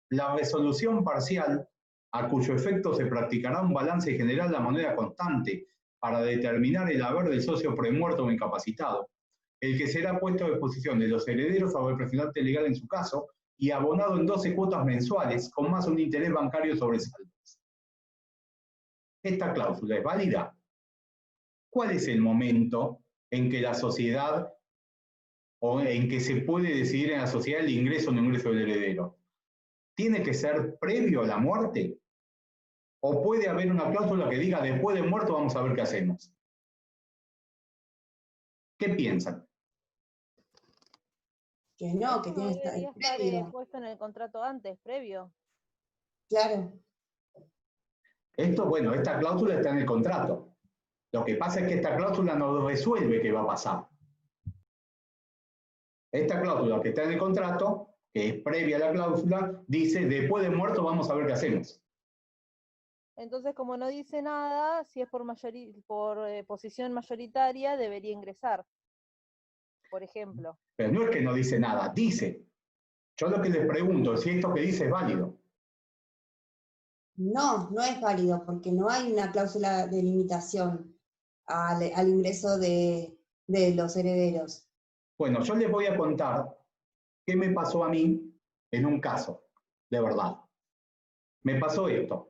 la resolución parcial, a cuyo efecto se practicará un balance general de la moneda constante para determinar el haber del socio premuerto o incapacitado, el que será puesto a disposición de los herederos o representante legal en su caso, y abonado en 12 cuotas mensuales, con más un interés bancario sobre saldos. ¿Esta cláusula es válida? ¿Cuál es el momento en que la sociedad, o en que se puede decidir en la sociedad el ingreso o no ingreso del heredero? ¿Tiene que ser previo a la muerte? ¿O puede haber una cláusula que diga, después de muerto vamos a ver qué hacemos? ¿Qué piensan? Que no, que tiene que debería estar estar previo. puesto en el contrato antes, previo. Claro. Esto, bueno, esta cláusula está en el contrato. Lo que pasa es que esta cláusula no resuelve qué va a pasar. Esta cláusula que está en el contrato, que es previa a la cláusula, dice, después de muerto vamos a ver qué hacemos. Entonces, como no dice nada, si es por posición mayoritaria, debería ingresar, por ejemplo. Pero no es que no dice nada, dice. Yo lo que les pregunto es si esto que dice es válido. No, no es válido, porque no hay una cláusula de limitación al ingreso de los herederos. Bueno, yo les voy a contar qué me pasó a mí en un caso, de verdad. Me pasó esto.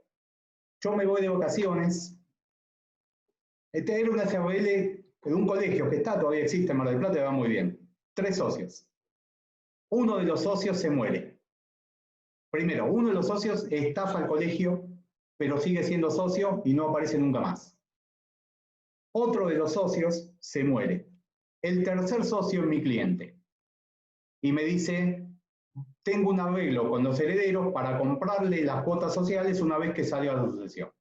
Yo me voy de vacaciones. Era una SRL de un colegio que todavía existe en Mar del Plata y va muy bien. 3 socios. Uno de los socios se muere. Primero, uno de los socios estafa al colegio, pero sigue siendo socio y no aparece nunca más. Otro de los socios se muere. El tercer socio es mi cliente. Y me dice, tengo un arreglo con los herederos para comprarle las cuotas sociales una vez que salga la sucesión.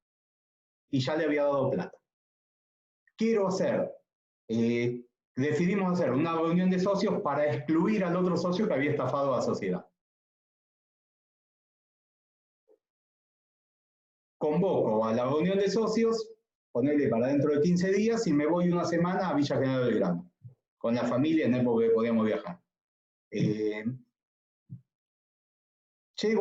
Y ya le había dado plata. Quiero hacer, decidimos hacer una reunión de socios para excluir al otro socio que había estafado a la sociedad. Convoco a la reunión de socios, ponerle para dentro de 15 días y me voy una semana a Villa General Belgrano, con la familia en época que podíamos viajar. Llego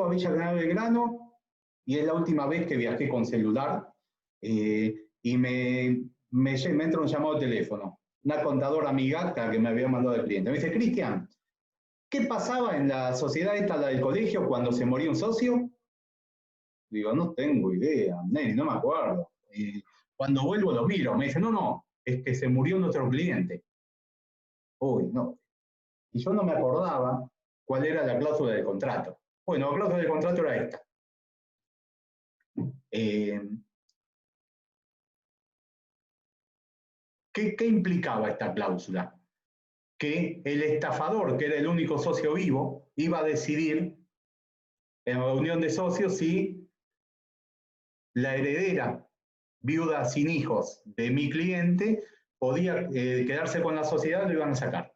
a Villa General Belgrano y es la última vez que viajé con celular y me entra un llamado de teléfono. Una contadora amiga que me había mandado el cliente. Me dice, Cristian, ¿qué pasaba en la sociedad esta, la del colegio, cuando se moría un socio? Digo, no tengo idea, no me acuerdo. Cuando vuelvo lo miro, me dice, no, es que se murió nuestro cliente. Uy, no. Y yo no me acordaba cuál era la cláusula del contrato. Bueno, la cláusula del contrato era esta. ¿Qué implicaba esta cláusula? Que el estafador, que era el único socio vivo, iba a decidir en reunión de socios si la heredera, viuda sin hijos de mi cliente, podía quedarse con la sociedad, lo iban a sacar.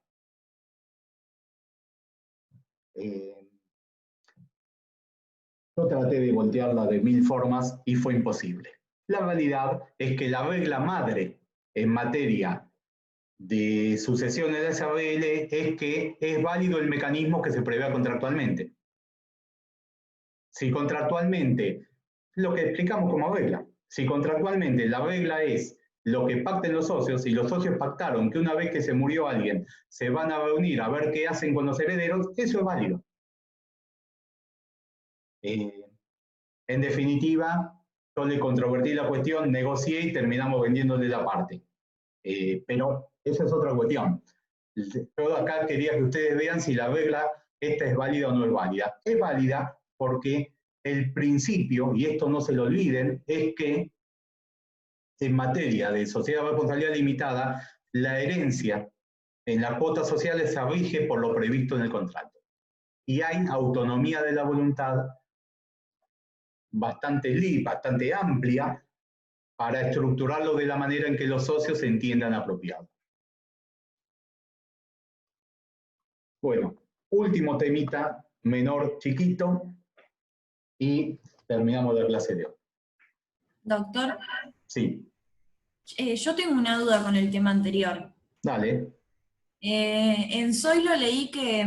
Yo traté de voltearla de 1000 formas y fue imposible. La realidad es que la regla madre en materia de sucesiones de SRL es que es válido el mecanismo que se prevea contractualmente. Si contractualmente, lo que explicamos como regla, si contractualmente la regla es lo que pacten los socios, y los socios pactaron que una vez que se murió alguien se van a reunir a ver qué hacen con los herederos, eso es válido. En definitiva, yo le controvertí la cuestión, negocié y terminamos vendiéndole la parte. Pero esa es otra cuestión. Yo acá quería que ustedes vean si la regla esta es válida o no es válida. Es válida porque el principio, y esto no se lo olviden, es que en materia de sociedad de responsabilidad limitada, la herencia en las cuotas sociales se rige por lo previsto en el contrato. Y hay autonomía de la voluntad bastante amplia para estructurarlo de la manera en que los socios se entiendan apropiado. Bueno, último temita, menor, chiquito, y terminamos la clase de hoy. Doctor, Sí, yo tengo una duda con el tema anterior. dale. En Zoilo leí que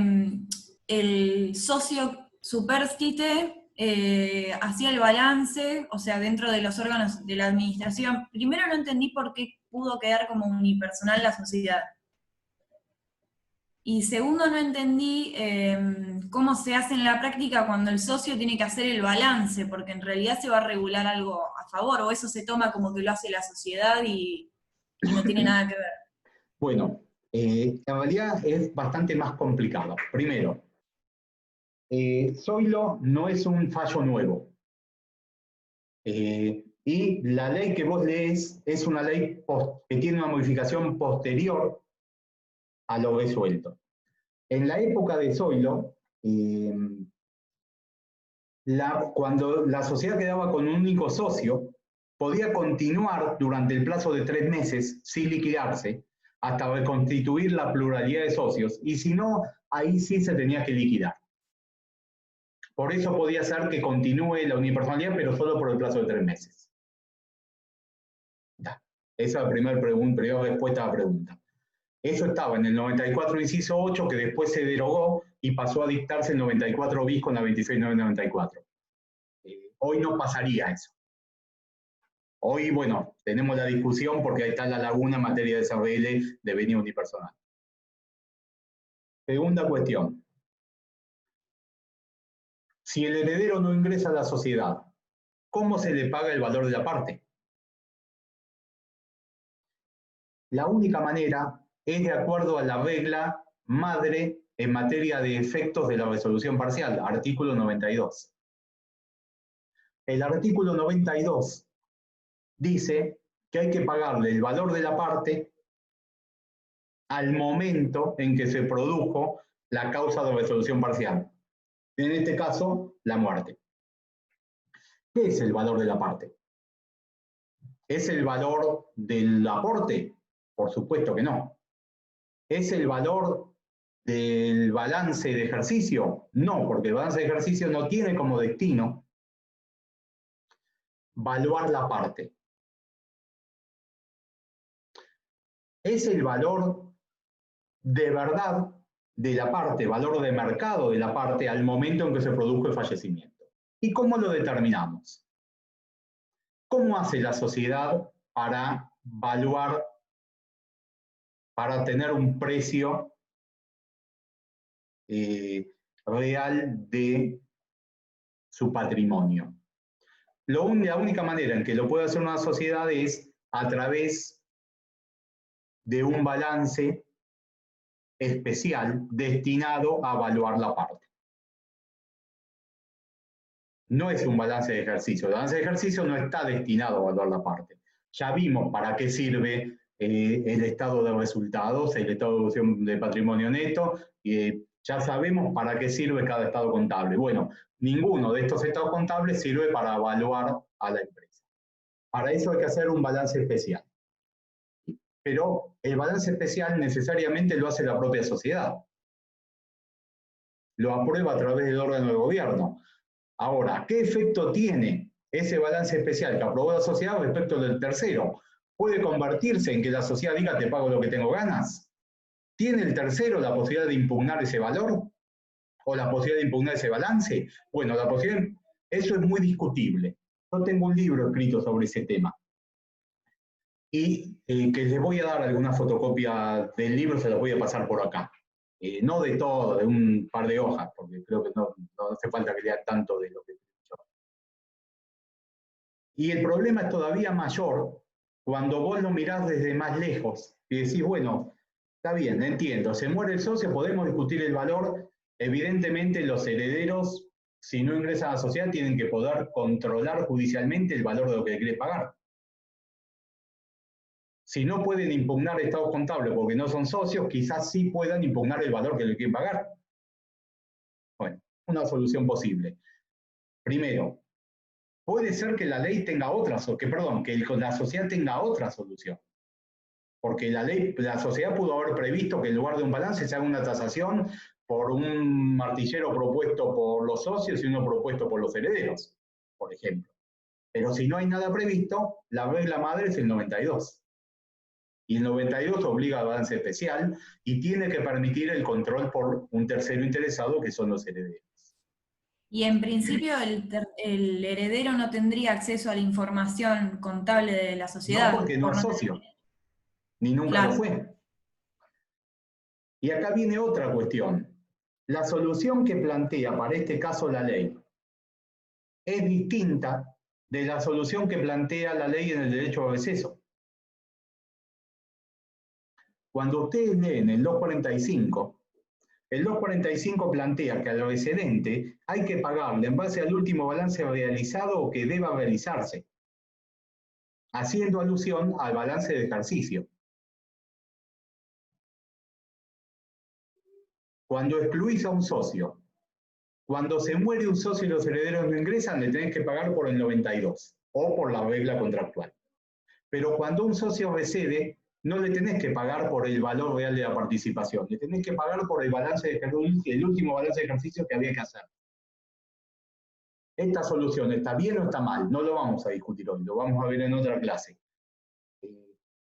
el socio supérstite hacía el balance, o sea, dentro de los órganos de la administración. Primero no entendí por qué pudo quedar como unipersonal la sociedad. Y segundo, no entendí cómo se hace en la práctica cuando el socio tiene que hacer el balance, porque en realidad se va a regular algo a favor, o eso se toma como que lo hace la sociedad y no tiene nada que ver. Bueno, en realidad es bastante más complicado. Primero, Zoilo no es un fallo nuevo. Y la ley que vos lees es una ley que tiene una modificación posterior a lo resuelto. En la época de Zoilo, cuando la sociedad quedaba con un único socio, podía continuar durante el plazo de 3 meses sin liquidarse hasta reconstituir la pluralidad de socios, y si no, ahí sí se tenía que liquidar. Por eso podía ser que continúe la unipersonalidad, pero solo por el plazo de 3 meses. Ya. Esa es la primera respuesta a la pregunta. Eso estaba en el 94, inciso 8, que después se derogó y pasó a dictarse el 94 bis con la 26.994. Hoy no pasaría eso. Hoy, bueno, tenemos la discusión porque ahí está la laguna en materia de SRL de beni unipersonal. Segunda cuestión. Si el heredero no ingresa a la sociedad, ¿cómo se le paga el valor de la parte? La única manera es de acuerdo a la regla madre en materia de efectos de la resolución parcial, artículo 92. El artículo 92 dice que hay que pagarle el valor de la parte al momento en que se produjo la causa de resolución parcial. En este caso, la muerte. ¿Qué es el valor de la parte? ¿Es el valor del aporte? Por supuesto que no. ¿Es el valor del balance de ejercicio? No, porque el balance de ejercicio no tiene como destino valuar la parte. Es el valor de verdad de la parte, valor de mercado de la parte al momento en que se produjo el fallecimiento. ¿Y cómo lo determinamos? ¿Cómo hace la sociedad para valuar, para tener un precio real de su patrimonio? La única manera en que lo puede hacer una sociedad es a través de un balance especial destinado a evaluar la parte. No es un balance de ejercicio. El balance de ejercicio no está destinado a evaluar la parte. Ya vimos para qué sirve el estado de resultados, el estado de evolución de patrimonio neto, ya sabemos para qué sirve cada estado contable. Bueno, ninguno de estos estados contables sirve para evaluar a la empresa. Para eso hay que hacer un balance especial. Pero el balance especial necesariamente lo hace la propia sociedad. Lo aprueba a través del órgano de gobierno. Ahora, ¿qué efecto tiene ese balance especial que aprobó la sociedad respecto del tercero? ¿Puede convertirse en que la sociedad diga te pago lo que tengo ganas? ¿Tiene el tercero la posibilidad de impugnar ese valor? ¿O la posibilidad de impugnar ese balance? Bueno, eso es muy discutible. Yo tengo un libro escrito sobre ese tema. Y que les voy a dar alguna fotocopia del libro, se los voy a pasar por acá. No de todo, de un par de hojas, porque creo que no hace falta que lean tanto de lo que he dicho. Y el problema es todavía mayor cuando vos lo mirás desde más lejos y decís, bueno, está bien, entiendo, se muere el socio, podemos discutir el valor. Evidentemente los herederos, si no ingresan a la sociedad, tienen que poder controlar judicialmente el valor de lo que le quiere pagar. Si no pueden impugnar estados contables porque no son socios, quizás sí puedan impugnar el valor que le quieren pagar. Bueno, una solución posible. Primero, puede ser que la ley tenga que la sociedad tenga otra solución. Porque la sociedad pudo haber previsto que en lugar de un balance se haga una tasación por un martillero propuesto por los socios y uno propuesto por los herederos, por ejemplo. Pero si no hay nada previsto, la regla madre es el 92. Y el 92 obliga al balance especial y tiene que permitir el control por un tercero interesado, que son los herederos. Y en principio el heredero no tendría acceso a la información contable de la No, sociedad. porque no por es no socio, tener- ni nunca lo Claro. fue. Y acá viene otra cuestión. La solución que plantea para este caso la ley es distinta de la solución que plantea la ley en el derecho a receso. Cuando ustedes leen el 245, el 245 plantea que al excedente hay que pagarle en base al último balance realizado o que deba realizarse, haciendo alusión al balance de ejercicio. Cuando excluís a un socio, cuando se muere un socio y los herederos no ingresan, le tenés que pagar por el 92 o por la regla contractual. Pero cuando un socio recede, no le tenés que pagar por el valor real de la participación, le tenés que pagar por el balance de ejercicio, el último balance de ejercicio que había que hacer. ¿Esta solución está bien o está mal? No lo vamos a discutir hoy, lo vamos a ver en otra clase.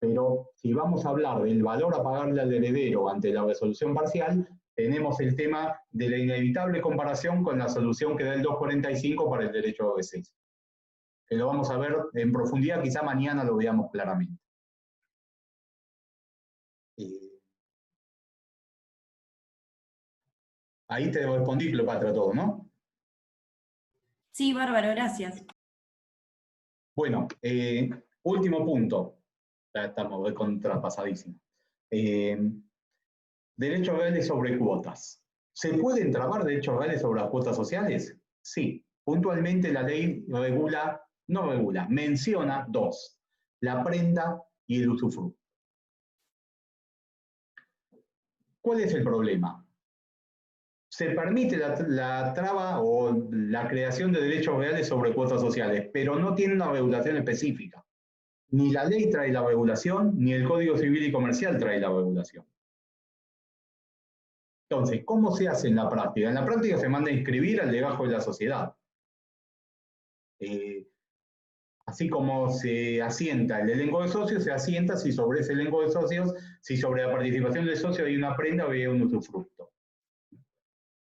Pero si vamos a hablar del valor a pagarle al heredero ante la resolución parcial, tenemos el tema de la inevitable comparación con la solución que da el 245 para el derecho a receso. Que lo vamos a ver en profundidad, quizá mañana lo veamos claramente. Ahí te respondí, Cleopatra, todo, ¿no? Sí, bárbaro, gracias. Bueno, último punto. Ya estamos contrapasadísimos. Derechos reales sobre cuotas. ¿Se pueden trabar derechos reales sobre las cuotas sociales? Sí. Puntualmente la ley menciona dos: la prenda y el usufructo. ¿Cuál es el problema? Se permite la traba o la creación de derechos reales sobre cuotas sociales, pero no tiene una regulación específica. Ni la ley trae la regulación, ni el Código Civil y Comercial trae la regulación. Entonces, ¿cómo se hace en la práctica? En la práctica se manda a inscribir al legajo de la sociedad. Así como se asienta el elenco de socios, se asienta si sobre ese elenco de socios, si sobre la participación del socio hay una prenda o hay un usufructo.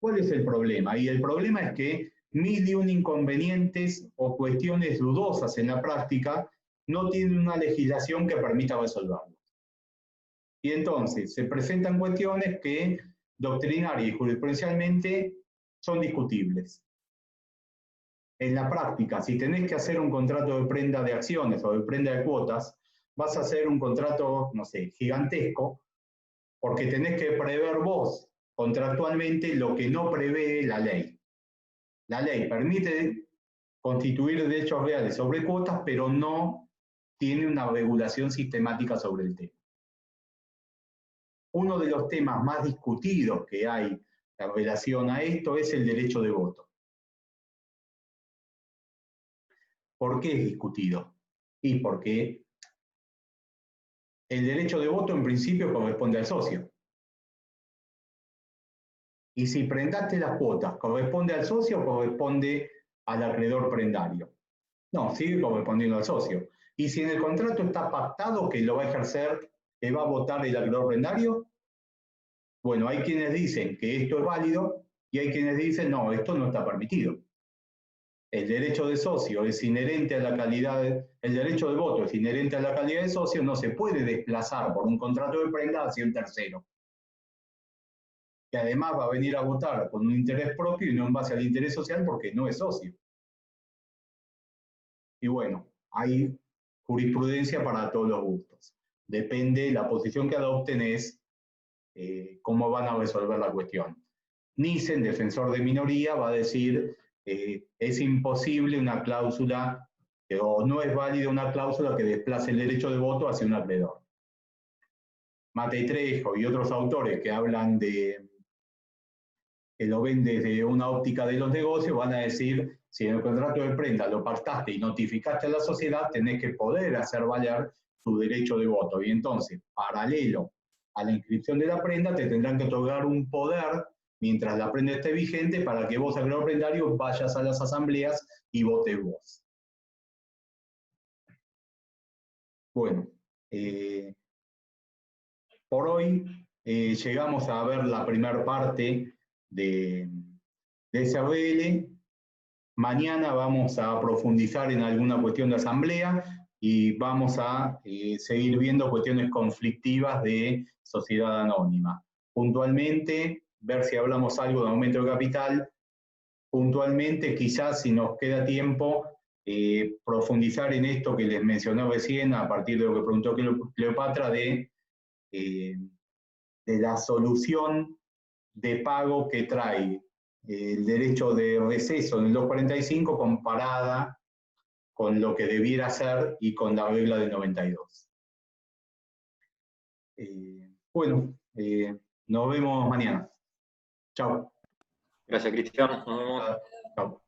¿Cuál es el problema? Y el problema es que mil y un inconvenientes o cuestiones dudosas en la práctica no tienen una legislación que permita resolverlo. Y entonces se presentan cuestiones que doctrinaria y jurisprudencialmente son discutibles. En la práctica, si tenés que hacer un contrato de prenda de acciones o de prenda de cuotas, vas a hacer un contrato, no sé, gigantesco, porque tenés que prever vos contractualmente lo que no prevé la ley. La ley permite constituir derechos reales sobre cuotas, pero no tiene una regulación sistemática sobre el tema. Uno de los temas más discutidos que hay en relación a esto es el derecho de voto. ¿Por qué es discutido? Y porque el derecho de voto en principio corresponde al socio. Y si prendaste las cuotas, ¿corresponde al socio o corresponde al acreedor prendario? No, sigue correspondiendo al socio. Y si en el contrato está pactado que lo va a ejercer, que va a votar el acreedor prendario, bueno, hay quienes dicen que esto es válido y hay quienes dicen, no, esto no está permitido. El derecho de socio es inherente a la calidad, el derecho de voto es inherente a la calidad de socio, no se puede desplazar por un contrato de prenda hacia un tercero, que además va a venir a votar con un interés propio y no en base al interés social porque no es socio. Y bueno, hay jurisprudencia para todos los gustos. Depende, la posición que adopten es cómo van a resolver la cuestión. Nissen, defensor de minoría, va a decir es imposible una cláusula o no es válida una cláusula que desplace el derecho de voto hacia un acreedor. Mate Trejo y otros autores que hablan de que lo ven desde una óptica de los negocios van a decir, si en el contrato de prenda lo pactaste y notificaste a la sociedad, tenés que poder hacer valer tu derecho de voto. Y entonces, paralelo a la inscripción de la prenda, te tendrán que otorgar un poder mientras la prenda esté vigente para que vos, acreedor prendario, vayas a las asambleas y votes vos. Bueno, por hoy llegamos a ver la primera parte de SRL. Mañana vamos a profundizar en alguna cuestión de asamblea y vamos a seguir viendo cuestiones conflictivas de sociedad anónima. Puntualmente, ver si hablamos algo de aumento de capital. Puntualmente, quizás si nos queda tiempo, profundizar en esto que les mencioné recién, a partir de lo que preguntó Cleopatra, de la solución de pago que trae el derecho de receso en el 245 comparada con lo que debiera ser y con la regla del 92. Bueno, nos vemos mañana. Chao. Gracias, Cristian. Nos vemos. Chao.